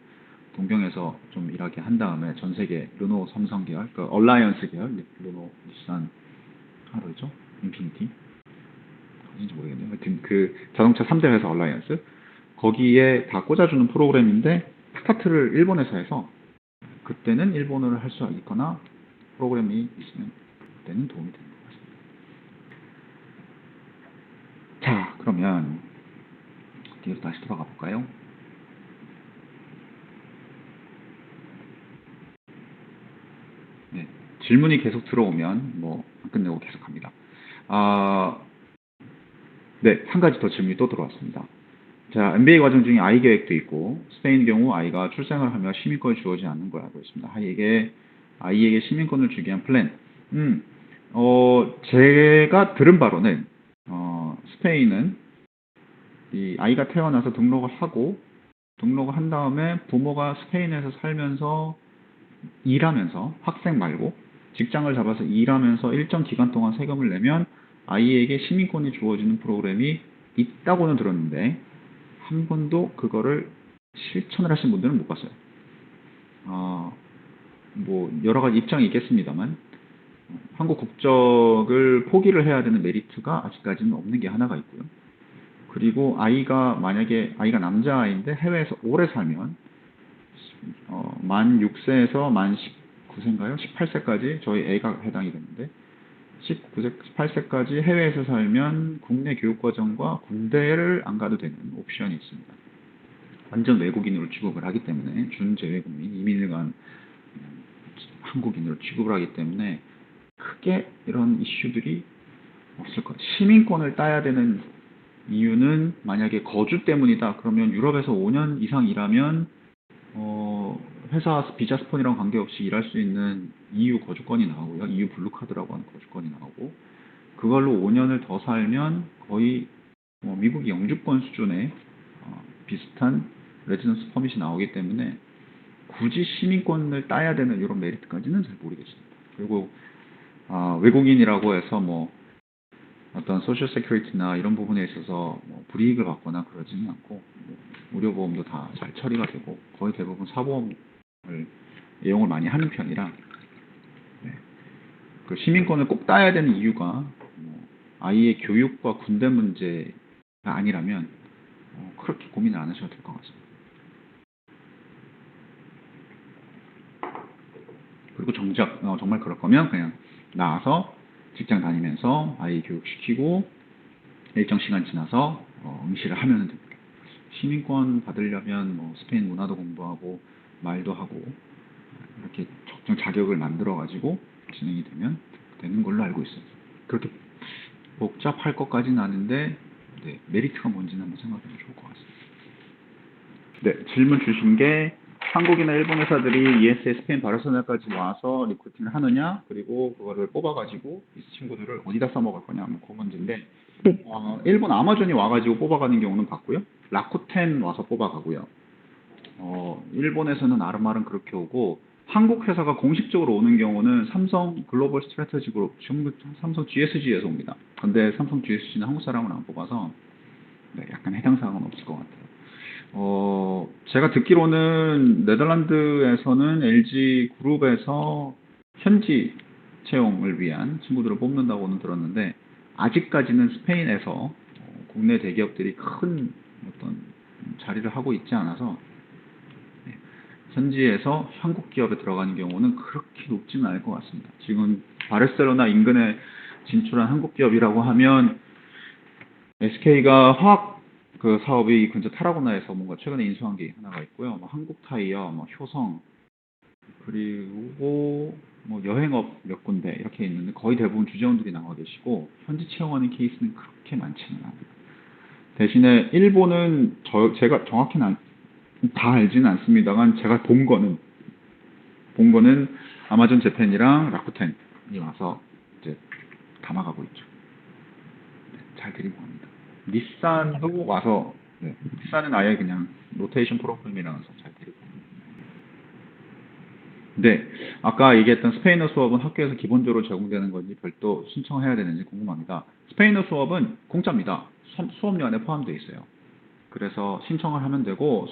동경에서 좀 일하게 한 다음에 전 세계 르노 삼성 계열, 그 얼라이언스 계열, 르노, 닛산, 뭐였죠? 인피니티? 어딘지 모르겠네요. 하여튼 그 자동차 3대 회사 얼라이언스 거기에 다 꽂아주는 프로그램인데 스타트를 일본에서 해서 그때는 일본어를 할 수 있거나 프로그램이 있으면 그때는 도움이 되는 것 같습니다. 자, 그러면 뒤로 다시 돌아가 볼까요? 네, 질문이 계속 들어오면 뭐 안 끝내고 계속 합니다. 네, 한 가지 더 질문이 또 들어왔습니다. 자, MBA 과정 중에 아이 계획도 있고 스페인 경우 아이가 출생을 하며 시민권이 주어지지 않는 걸 알고 있습니다. 아이에게 시민권을 주기 위한 플랜. 제가 들은 바로는 스페인은 이 아이가 태어나서 등록을 한 다음에 부모가 스페인에서 살면서 일하면서 학생 말고 직장을 잡아서 일하면서 일정 기간 동안 세금을 내면 아이에게 시민권이 주어지는 프로그램이 있다고는 들었는데 한 번도 그거를 실천을 하신 분들은 못 봤어요. 뭐 여러 가지 입장이 있겠습니다만 한국 국적을 포기를 해야 되는 메리트가 아직까지는 없는 게 하나가 있고요. 그리고 만약에 아이가 남자아이인데 해외에서 오래 살면 만 6세에서 만 19세인가요? 18세까지 저희 애가 해당이 되는데 19세, 18세까지 해외에서 살면 국내 교육과정과 군대를 안 가도 되는 옵션이 있습니다. 완전 외국인으로 취급을 하기 때문에 준재외국민, 이민을 간 한국인으로 취급을 하기 때문에 크게 이런 이슈들이 없을 거예요. 시민권을 따야 되는 이유는 만약에 거주 때문이다. 그러면 유럽에서 5년 이상 일하면 회사 비자 스폰이랑 관계없이 일할 수 있는 EU 거주권이 나오고요. EU 블루카드라고 하는 거주권이 나오고 그걸로 5년을 더 살면 거의 미국 영주권 수준의 비슷한 레지던스 퍼밋이 나오기 때문에 굳이 시민권을 따야 되는 이런 메리트까지는 잘 모르겠습니다. 그리고 외국인이라고 해서 뭐 어떤 소셜 세큐리티나 이런 부분에 있어서 뭐 불이익을 받거나 그러지는 않고 의료보험도 다 잘 처리가 되고 거의 대부분 사보험을 이용을 많이 하는 편이라 그 시민권을 꼭 따야 되는 이유가 아이의 교육과 군대 문제가 아니라면 그렇게 고민을 안 하셔도 될 것 같습니다. 그리고 정말 그럴 거면 그냥 나와서 직장 다니면서 아이 교육시키고 일정 시간 지나서 응시를 하면 됩니다. 시민권 받으려면 뭐 스페인 문화도 공부하고 말도 하고 이렇게 적정 자격을 만들어 가지고 진행이 되면 되는 걸로 알고 있어요. 그렇게 복잡할 것까지는 아닌데 네, 메리트가 뭔지는 한번 생각해보면 좋을 것 같습니다. 네, 질문 주신 게 한국이나 일본 회사들이 ESA 스페인 바르셀로나까지 와서 리크루팅을 하느냐, 그리고 그거를 뽑아가지고 이 친구들을 어디다 써먹을 거냐, 뭐 그 문제인데, 일본 아마존이 와가지고 뽑아가는 경우는 봤고요. 라쿠텐 와서 뽑아가고요. 일본에서는 아름아름 그렇게 오고, 한국 회사가 공식적으로 오는 경우는 삼성 글로벌 스트래테지 그룹, 지금 삼성 GSG에서 옵니다. 근데 삼성 GSG는 한국 사람을 안 뽑아서 네, 약간 해당 사항은 없을 것 같아요. 제가 듣기로는 네덜란드에서는 LG 그룹에서 현지 채용을 위한 친구들을 뽑는다고는 들었는데, 아직까지는 스페인에서 국내 대기업들이 큰 어떤 자리를 하고 있지 않아서 네, 현지에서 한국 기업에 들어가는 경우는 그렇게 높지는 않을 것 같습니다. 지금 바르셀로나 인근에 진출한 한국 기업이라고 하면 SK가 화학 그 사업이 근처 타라고나에서 뭔가 최근에 인수한 게 하나가 있고요. 뭐 한국 타이어, 뭐 효성, 그리고 뭐 여행업 몇 군데 이렇게 있는데 거의 대부분 주재원들이 나와 계시고 현지 채용하는 케이스는 그렇게 많지는 않아요. 대신에 일본은 제가 정확히는 다 알지는 않습니다만 제가 본 거는 아마존 재팬이랑 라쿠텐이 와서 이제 담아가고 있죠. 네, 잘 데리고 갑니다. 닛산도 와서 네, 닛산은 아예 그냥 로테이션 프로그램이라서 잘 데리고 갑니다. 네, 아까 얘기했던 스페인어 수업은 학교에서 기본적으로 제공되는 건지 별도 신청해야 되는지 궁금합니다. 스페인어 수업은 공짜입니다. 수업료 안에 포함되어 있어요. 그래서 신청을 하면 되고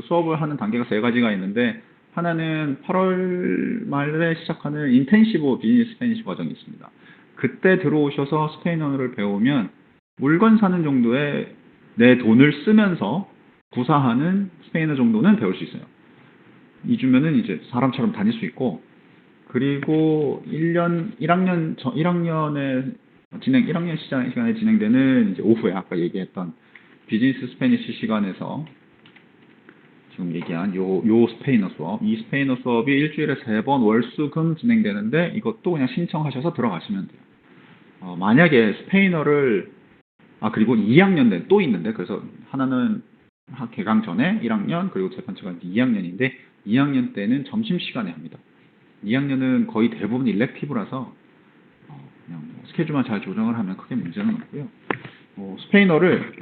수업을 하는 단계가 세 가지가 있는데 하나는 8월 말에 시작하는 인텐시브 비즈니스 스페니시 과정이 있습니다. 그때 들어오셔서 스페인어를 배우면 물건 사는 정도의 내 돈을 쓰면서 구사하는 스페인어 정도는 배울 수 있어요. 2주면은 이제 사람처럼 다닐 수 있고, 그리고 1학년에 1학년 시간에 진행되는 이제 오후에 아까 얘기했던 비즈니스 스페니시 시간에서 지금 얘기한 요 스페인어 수업, 이 스페인어 수업이 일주일에 3번 월수금 진행되는데 이것도 그냥 신청하셔서 들어가시면 돼요. 만약에 스페인어를 그리고 2학년 또 있는데, 그래서 하나는 개강 전에 1학년, 그리고 제 번째가 2학년인데 2학년 때는 점심시간에 합니다. 2학년은 거의 대부분 일렉티브라서 그냥 뭐 스케줄만 잘 조정을 하면 크게 문제는 없고요. 스페인어를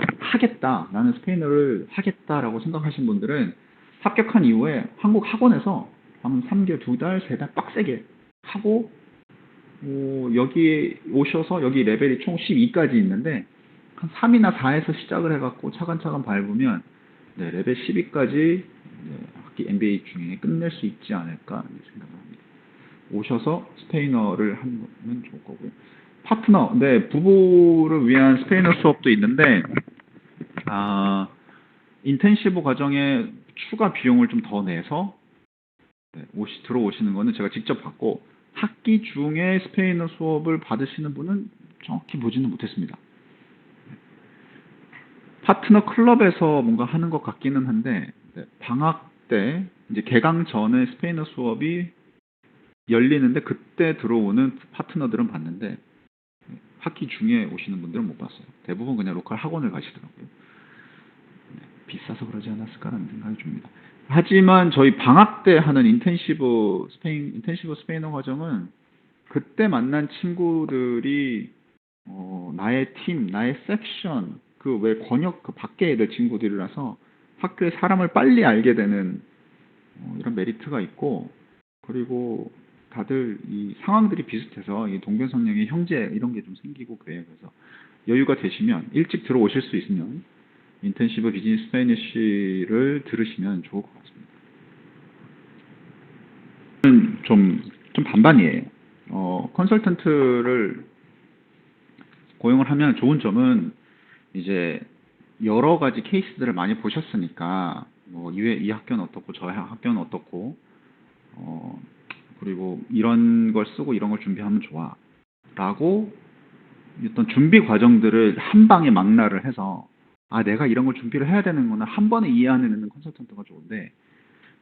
나는 스페인어를 하겠다라고 생각하신 분들은 합격한 이후에 한국 학원에서 한 3개월, 2달, 3달 빡세게 하고, 여기 오셔서 여기 레벨이 총 12까지 있는데 한 3이나 4에서 시작을 해갖고 차근차근 밟으면 네, 레벨 12까지 학기 MBA 중에 끝낼 수 있지 않을까 생각합니다. 오셔서 스페인어를 하면 좋을 거고요. 파트너, 네, 부부를 위한 스페인어 수업도 있는데, 인텐시브 과정에 추가 비용을 좀 더 내서 네, 들어오시는 거는 제가 직접 받고, 학기 중에 스페인어 수업을 받으시는 분은 정확히 보지는 못했습니다. 파트너 클럽에서 뭔가 하는 것 같기는 한데, 네, 방학 때 이제 개강 전에 스페인어 수업이 열리는데 그때 들어오는 파트너들은 봤는데 학기 중에 오시는 분들은 못 봤어요. 대부분 그냥 로컬 학원을 가시더라고요. 네, 비싸서 그러지 않았을까라는 생각이 듭니다. 하지만 저희 방학 때 하는 인텐시브 스페인어 과정은 그때 만난 친구들이 나의 팀, 나의 섹션, 그 외 권역 그 밖에 애들 친구들이라서 학교에 사람을 빨리 알게 되는 이런 메리트가 있고, 그리고 다들 이 상황들이 비슷해서 이 동병상련의 형제 이런 게 좀 생기고 그래요. 그래서 여유가 되시면 일찍 들어오실 수 있으면 인텐시브 비즈니스 스페니쉬를 들으시면 좋을 것 같습니다. 좀 반반이에요. 컨설턴트를 고용을 하면 좋은 점은 이제 여러 가지 케이스들을 많이 보셨으니까 뭐 이 학교는 어떻고 저 학교는 어떻고 그리고 이런 걸 쓰고 이런 걸 준비하면 좋아 라고 어떤 준비 과정들을 한 방에 망라를 해서 내가 이런 걸 준비를 해야 되는구나 한 번에 이해하는 컨설턴트가 좋은데,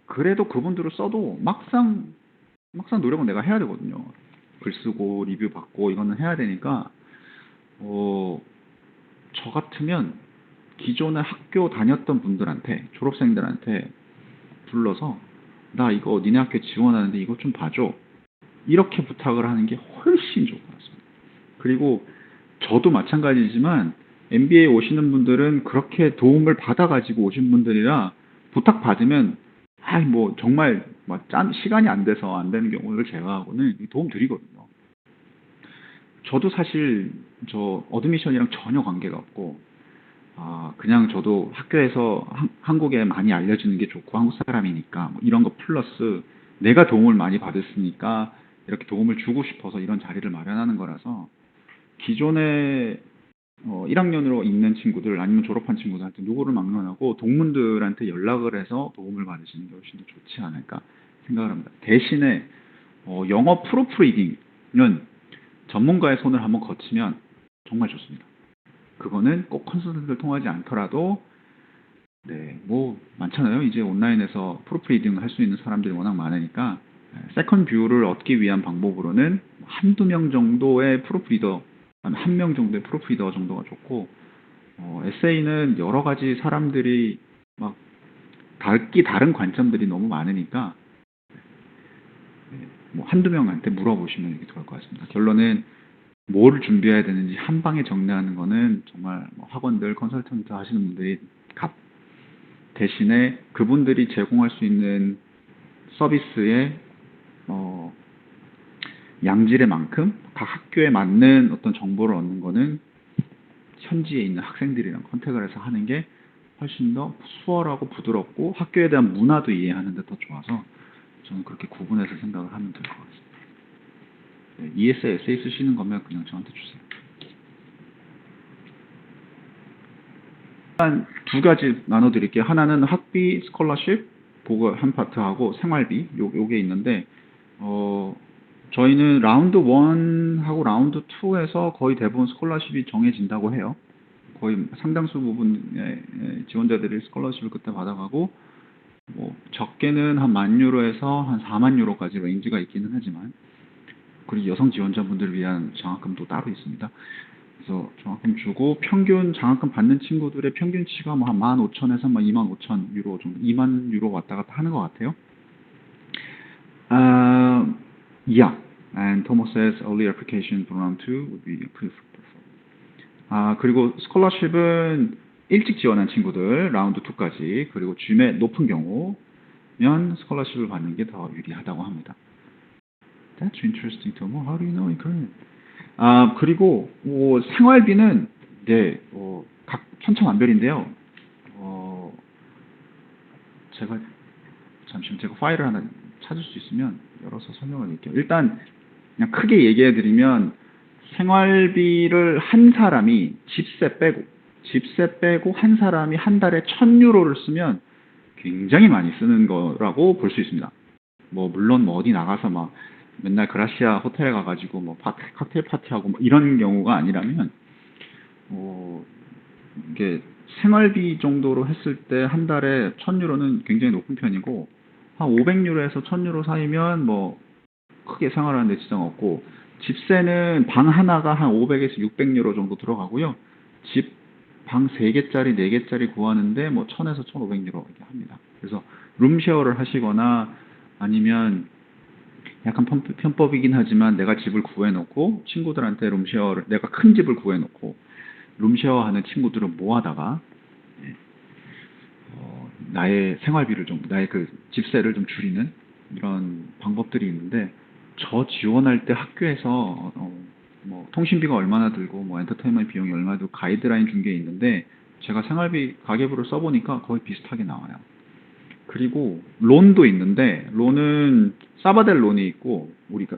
그래도 그분들을 써도 막상 노력은 내가 해야 되거든요. 글 쓰고 리뷰 받고 이거는 해야 되니까 저 같으면 기존에 학교 다녔던 분들한테 졸업생들한테 불러서 나 이거 니네 학교에 지원하는데 이거 좀 봐줘 이렇게 부탁을 하는 게 훨씬 좋을 것 같습니다. 그리고 저도 마찬가지지만 MBA 오시는 분들은 그렇게 도움을 받아가지고 오신 분들이라 부탁받으면 뭐 정말 시간이 안 돼서 안 되는 경우를 제외하고는 도움 드리거든요. 저도 사실 저 어드미션이랑 전혀 관계가 없고 그냥 저도 학교에서 한국에 많이 알려주는 게 좋고 한국 사람이니까 뭐 이런 거 플러스 내가 도움을 많이 받았으니까 이렇게 도움을 주고 싶어서 이런 자리를 마련하는 거라서 기존에 1학년으로 있는 친구들 아니면 졸업한 친구들한테 누구를 막론하고 동문들한테 연락을 해서 도움을 받으시는 게 훨씬 더 좋지 않을까 생각을 합니다. 대신에 영어 프로프리딩은 전문가의 손을 한번 거치면 정말 좋습니다. 그거는 꼭 컨설턴트를 통하지 않더라도 뭐 많잖아요. 이제 온라인에서 프로프리딩을 할 수 있는 사람들이 워낙 많으니까 세컨 뷰를 얻기 위한 방법으로는 한두 명 정도의 프로프리더, 한 명 정도의 프로프리더 정도가 좋고 에세이는 여러 가지 사람들이 막 다른 관점들이 너무 많으니까 뭐 한두 명한테 물어보시면 이게 좋을 것 같습니다. 결론은 뭐를 준비해야 되는지 한 방에 정리하는 거는 정말 학원들 컨설턴트 하시는 분들이 대신에 그분들이 제공할 수 있는 서비스의 양질의 만큼 각 학교에 맞는 어떤 정보를 얻는 거는 현지에 있는 학생들이랑 컨택을 해서 하는 게 훨씬 더 수월하고 부드럽고 학교에 대한 문화도 이해하는 데 더 좋아서 저는 그렇게 구분해서 생각을 하면 될 것 같습니다. ES, SA 쓰시는 거면 그냥 저한테 주세요. 일단 두 가지 나눠드릴게요. 하나는 학비 스콜러십 그거 한 파트하고 생활비 요게 있는데 저희는 라운드 1하고 라운드 2에서 거의 대부분 스콜러십이 정해진다고 해요. 거의 상당수 부분의 지원자들이 스콜러십을 그때 받아가고 뭐 적게는 한 10,000유로에서 한 40,000유로까지 레인지가 있기는 하지만 그리고 여성 지원자분들을 위한 장학금도 따로 있습니다. 그래서 장학금 주고 평균 장학금 받는 친구들의 평균치가 뭐 한 15,000에서 25,000유로 정도, 2만 유로 왔다 갔다 하는 것 같아요. Yeah, and Thomas says early application for round 2 would be preferred. 그리고 스콜러십은 일찍 지원한 친구들 라운드 2까지 그리고 GMAT 높은 경우면 스콜러십을 받는 게 더 유리하다고 합니다. That's interesting, Tomo. How do you know in Korean? 그리고 생활비는 각 천차만별인데요. 잠시만 제가 파일을 하나 찾을 수 있으면 열어서 설명을 드릴게요. 일단 그냥 크게 얘기해 드리면 생활비를 한 사람이 집세 빼고 한 사람이 한 달에 1,000유로를 쓰면 굉장히 많이 쓰는 거라고 볼 수 있습니다. 물론 어디 나가서 막 맨날 그라시아 호텔에 가가지고 칵테일 파티하고 이런 경우가 아니라면 이게 생활비 정도로 했을 때 한 달에 1,000유로는 굉장히 높은 편이고 한 500유로에서 1,000유로 사이면 크게 생활하는데 지장 없고 집세는 방 하나가 한 500에서 600유로 정도 들어가고요. 집 방 3개짜리, 4개짜리 구하는데 1,000에서 1,500유로 이렇게 합니다. 그래서 룸쉐어를 하시거나 아니면 약간 편법이긴 하지만 내가 집을 구해놓고 친구들한테 내가 큰 집을 구해놓고 룸쉐어하는 친구들을 모아다가 나의 생활비를 나의 그 집세를 좀 줄이는 이런 방법들이 있는데 저 지원할 때 학교에서 통신비가 얼마나 들고 엔터테인먼트 비용이 얼마나 들고 가이드라인 준 게 있는데 제가 생활비 가계부를 써보니까 거의 비슷하게 나와요. 그리고 론도 있는데 론은 사바델 론이 있고 우리가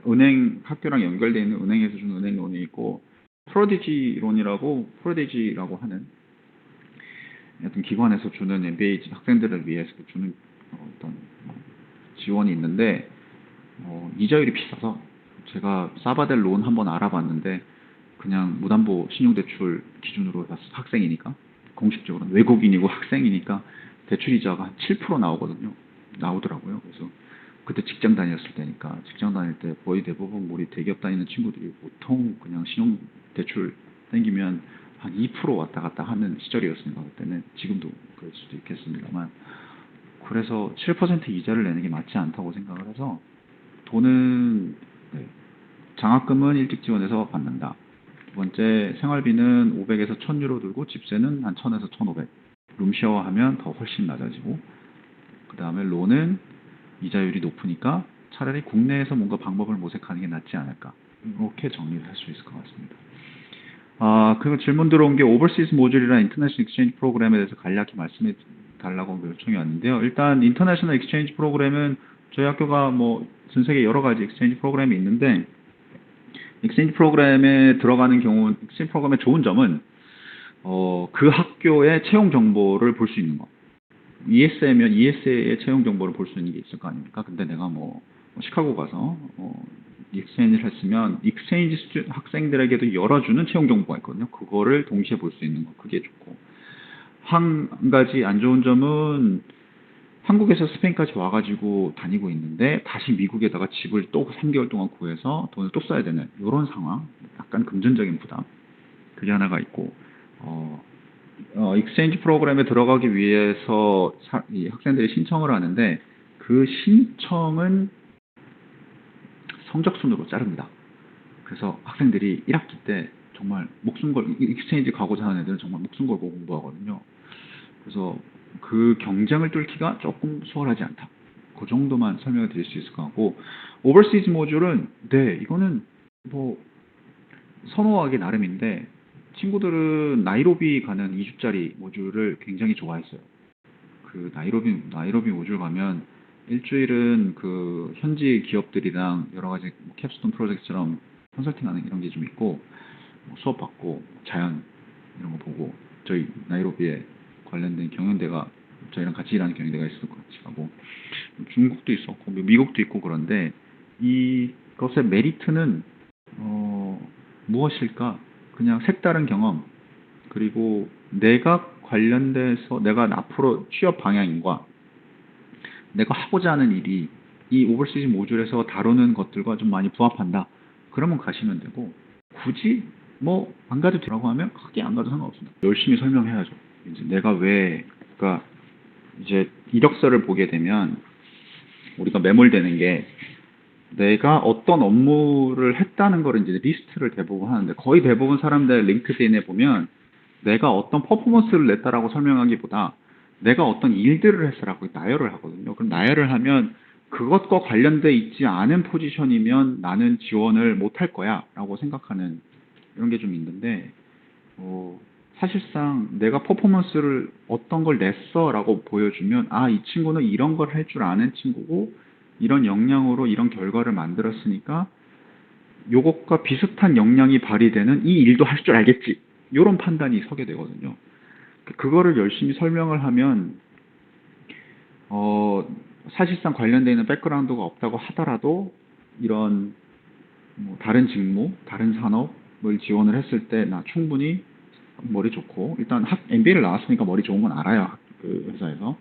학교랑 연결되어 있는 은행에서 주는 은행 론이 있고 프로디지라고 하는 어떤 기관에서 주는 MBA 학생들을 위해서 주는 어떤 지원이 있는데 이자율이 비싸서 제가 사바델 론 한번 알아봤는데 그냥 무담보 신용대출 기준으로 학생이니까 공식적으로는 외국인이고 학생이니까 대출 이자가 한 7% 나오더라고요. 그래서 그때 직장 다녔을 때니까 직장 다닐 때 거의 대부분 우리 대기업 다니는 친구들이 보통 그냥 신용 대출 땡기면 한 2% 왔다 갔다 하는 시절이었으니까 그때는 지금도 그럴 수도 있겠습니다만 그래서 7% 이자를 내는 게 맞지 않다고 생각을 해서 돈은 네, 장학금은 일찍 지원해서 받는다. 두 번째 생활비는 500에서 1000유로 들고 집세는 한 1000에서 1500. 룸쉐어 하면 더 훨씬 낮아지고 그 다음에 론은 이자율이 높으니까 차라리 국내에서 뭔가 방법을 모색하는 게 낫지 않을까. 이렇게 정리를 할 수 있을 것 같습니다. 그리고 질문 들어온 게 오버시스 모듈이나 인터내셔널 익스체인지 프로그램에 대해서 간략히 말씀해 달라고 요청이 왔는데요. 일단 인터내셔널 익스체인지 프로그램은 저희 학교가 뭐 전 세계 여러 가지 익스체인지 프로그램이 있는데 익스체인지 프로그램에 들어가는 경우 익스체인지 프로그램의 좋은 점은 그 학교의 채용 정보를 볼 수 있는 거. ESA면 ESA의 채용 정보를 볼 수 있는 게 있을 거 아닙니까? 근데 내가 뭐 시카고 가서 익스체인지를 했으면 익스체인지 학생들에게도 열어주는 채용 정보가 있거든요. 그거를 동시에 볼 수 있는 거. 그게 좋고. 한 가지 안 좋은 점은 한국에서 스페인까지 와가지고 다니고 있는데 다시 미국에다가 집을 또 3개월 동안 구해서 돈을 또 써야 되는 이런 상황. 약간 금전적인 부담. 그게 하나가 있고 익스체인지 프로그램에 들어가기 위해서 이 학생들이 신청을 하는데 그 신청은 성적 순으로 자릅니다. 그래서 학생들이 1학기 때 정말 목숨 걸 익스체인지 가고자 하는 애들은 정말 목숨 걸고 공부하거든요. 그래서 그 경쟁을 뚫기가 조금 수월하지 않다. 그 정도만 설명을 드릴 수 있을 것 같고 오버시즈 모듈은 네 이거는 뭐 선호하기 나름인데 친구들은 나이로비 가는 2주짜리 모듈을 굉장히 좋아했어요. 그 나이로비 모듈 가면 일주일은 그 현지 기업들이랑 여러 가지 뭐 캡스톤 프로젝트처럼 컨설팅하는 이런 게 좀 있고 뭐 수업 받고 자연 이런 거 보고 저희 나이로비에 관련된 경연대가 저희랑 같이 일하는 경연대가 있어서 같이 가고 중국도 있었고 미국도 있고 그런데 이것의 메리트는 무엇일까? 그냥 색다른 경험 그리고 내가 관련돼서 내가 앞으로 취업 방향과 내가 하고자 하는 일이 이 오버시즈 모듈에서 다루는 것들과 좀 많이 부합한다. 그러면 가시면 되고 굳이 뭐 안 가도 되라고 하면 크게 안 가도 상관없습니다. 열심히 설명해야죠. 이제 내가 왜 그러니까 이제 이력서를 보게 되면 우리가 매몰되는 게 내가 어떤 업무를 했다는 거를 이제 리스트를 대부분 하는데 거의 대부분 사람들 링크드인에 보면 내가 어떤 퍼포먼스를 냈다라고 설명하기보다 내가 어떤 일들을 했어라고 나열을 하거든요. 그럼 나열을 하면 그것과 관련돼 있지 않은 포지션이면 나는 지원을 못할 거야 라고 생각하는 이런 게 좀 있는데 사실상 내가 퍼포먼스를 어떤 걸 냈어 라고 보여주면 이 친구는 이런 걸 할 줄 아는 친구고 이런 역량으로 이런 결과를 만들었으니까 요것과 비슷한 역량이 발휘되는 이 일도 할 줄 알겠지. 이런 판단이 서게 되거든요. 그거를 열심히 설명을 하면 사실상 관련되어 있는 백그라운드가 없다고 하더라도 이런 뭐 다른 직무, 다른 산업을 지원을 했을 때 나 충분히 머리 좋고 일단 MBA를 나왔으니까 머리 좋은 건 알아요. 그 회사에서.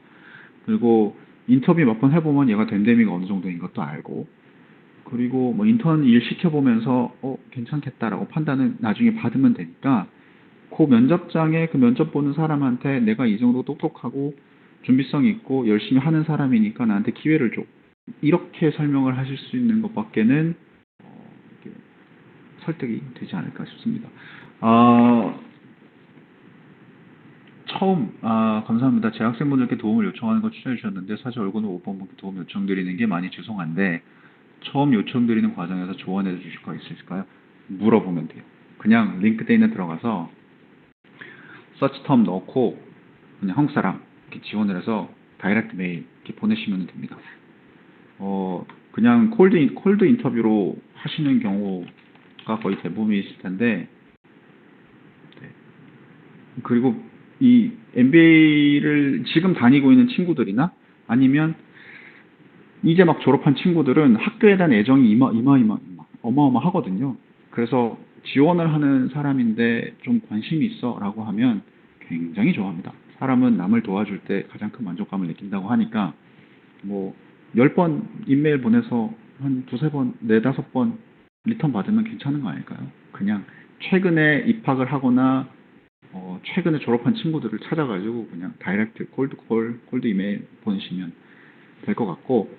그리고 인터뷰 몇 번 해보면 얘가 됨됨이가 어느 정도인 것도 알고 그리고 뭐 인턴 일 시켜보면서 괜찮겠다라고 판단을 나중에 받으면 되니까 그 면접장에 그 면접 보는 사람한테 내가 이 정도 똑똑하고 준비성 있고 열심히 하는 사람이니까 나한테 기회를 줘. 이렇게 설명을 하실 수 있는 것밖에는 이렇게 설득이 되지 않을까 싶습니다. 감사합니다. 재학생분들께 도움을 요청하는 거 추천해 주셨는데 사실 얼굴은 5번분께 도움 요청드리는 게 많이 죄송한데 처음 요청드리는 과정에서 조언해 주실 거 있으실까요? 물어보면 돼요. 그냥 링크드인에 들어가서 서치 텀 넣고 그냥 한국 사람 이렇게 지원을 해서 다이렉트 메일 이렇게 보내시면 됩니다. 그냥 콜드 인터뷰로 하시는 경우가 거의 대부분이실 텐데 네. 그리고 이 MBA를 지금 다니고 있는 친구들이나 아니면 이제 막 졸업한 친구들은 학교에 대한 애정이 어마어마하거든요. 그래서 지원을 하는 사람인데 좀 관심이 있어 라고 하면 굉장히 좋아합니다. 사람은 남을 도와줄 때 가장 큰 만족감을 느낀다고 하니까 뭐 10번 이메일 보내서 한 두세 번, 네다섯 번 리턴 받으면 괜찮은 거 아닐까요? 그냥 최근에 입학을 하거나 최근에 졸업한 친구들을 찾아가지고 그냥 다이렉트 콜드 이메일 보내시면 될 것 같고,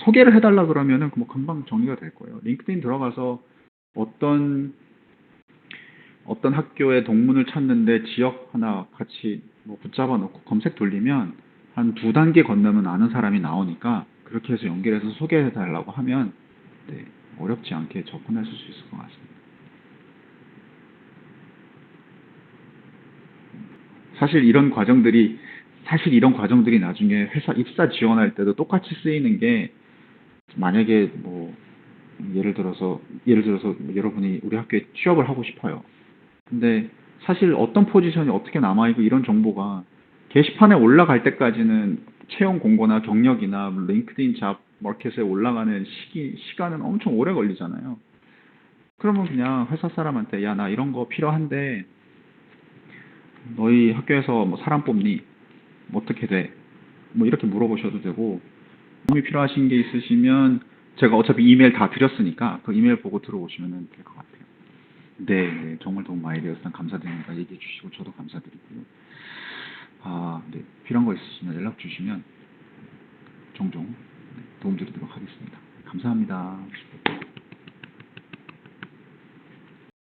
소개를 해달라 그러면은 뭐 금방 정리가 될 거예요. 링크드인 들어가서 어떤 학교의 동문을 찾는데 지역 하나 같이 뭐 붙잡아 놓고 검색 돌리면 한 두 단계 건너면 아는 사람이 나오니까 그렇게 해서 연결해서 소개해 달라고 하면 네, 어렵지 않게 접근하실 수 있을 것 같습니다. 사실 이런 과정들이 나중에 회사 입사 지원할 때도 똑같이 쓰이는 게, 만약에 뭐 예를 들어서 여러분이 우리 학교에 취업을 하고 싶어요. 근데 사실 어떤 포지션이 어떻게 남아있고 이런 정보가 게시판에 올라갈 때까지는 채용 공고나 경력이나 링크드인 잡 마켓에 올라가는 시간은 엄청 오래 걸리잖아요. 그러면 그냥 회사 사람한테 야, 나 이런 거 필요한데 너희 학교에서 뭐 사람 뽑니? 뭐 어떻게 돼? 뭐 이렇게 물어보셔도 되고, 도움이 필요하신 게 있으시면 제가 어차피 이메일 다 드렸으니까 그 이메일 보고 들어오시면 될 것 같아요. 네, 네, 정말 도움 많이 되었으면 감사드립니다. 얘기해 주시고 저도 감사드리고요. 네, 필요한 거 있으시면 연락 주시면 종종 도움 드리도록 하겠습니다. 감사합니다.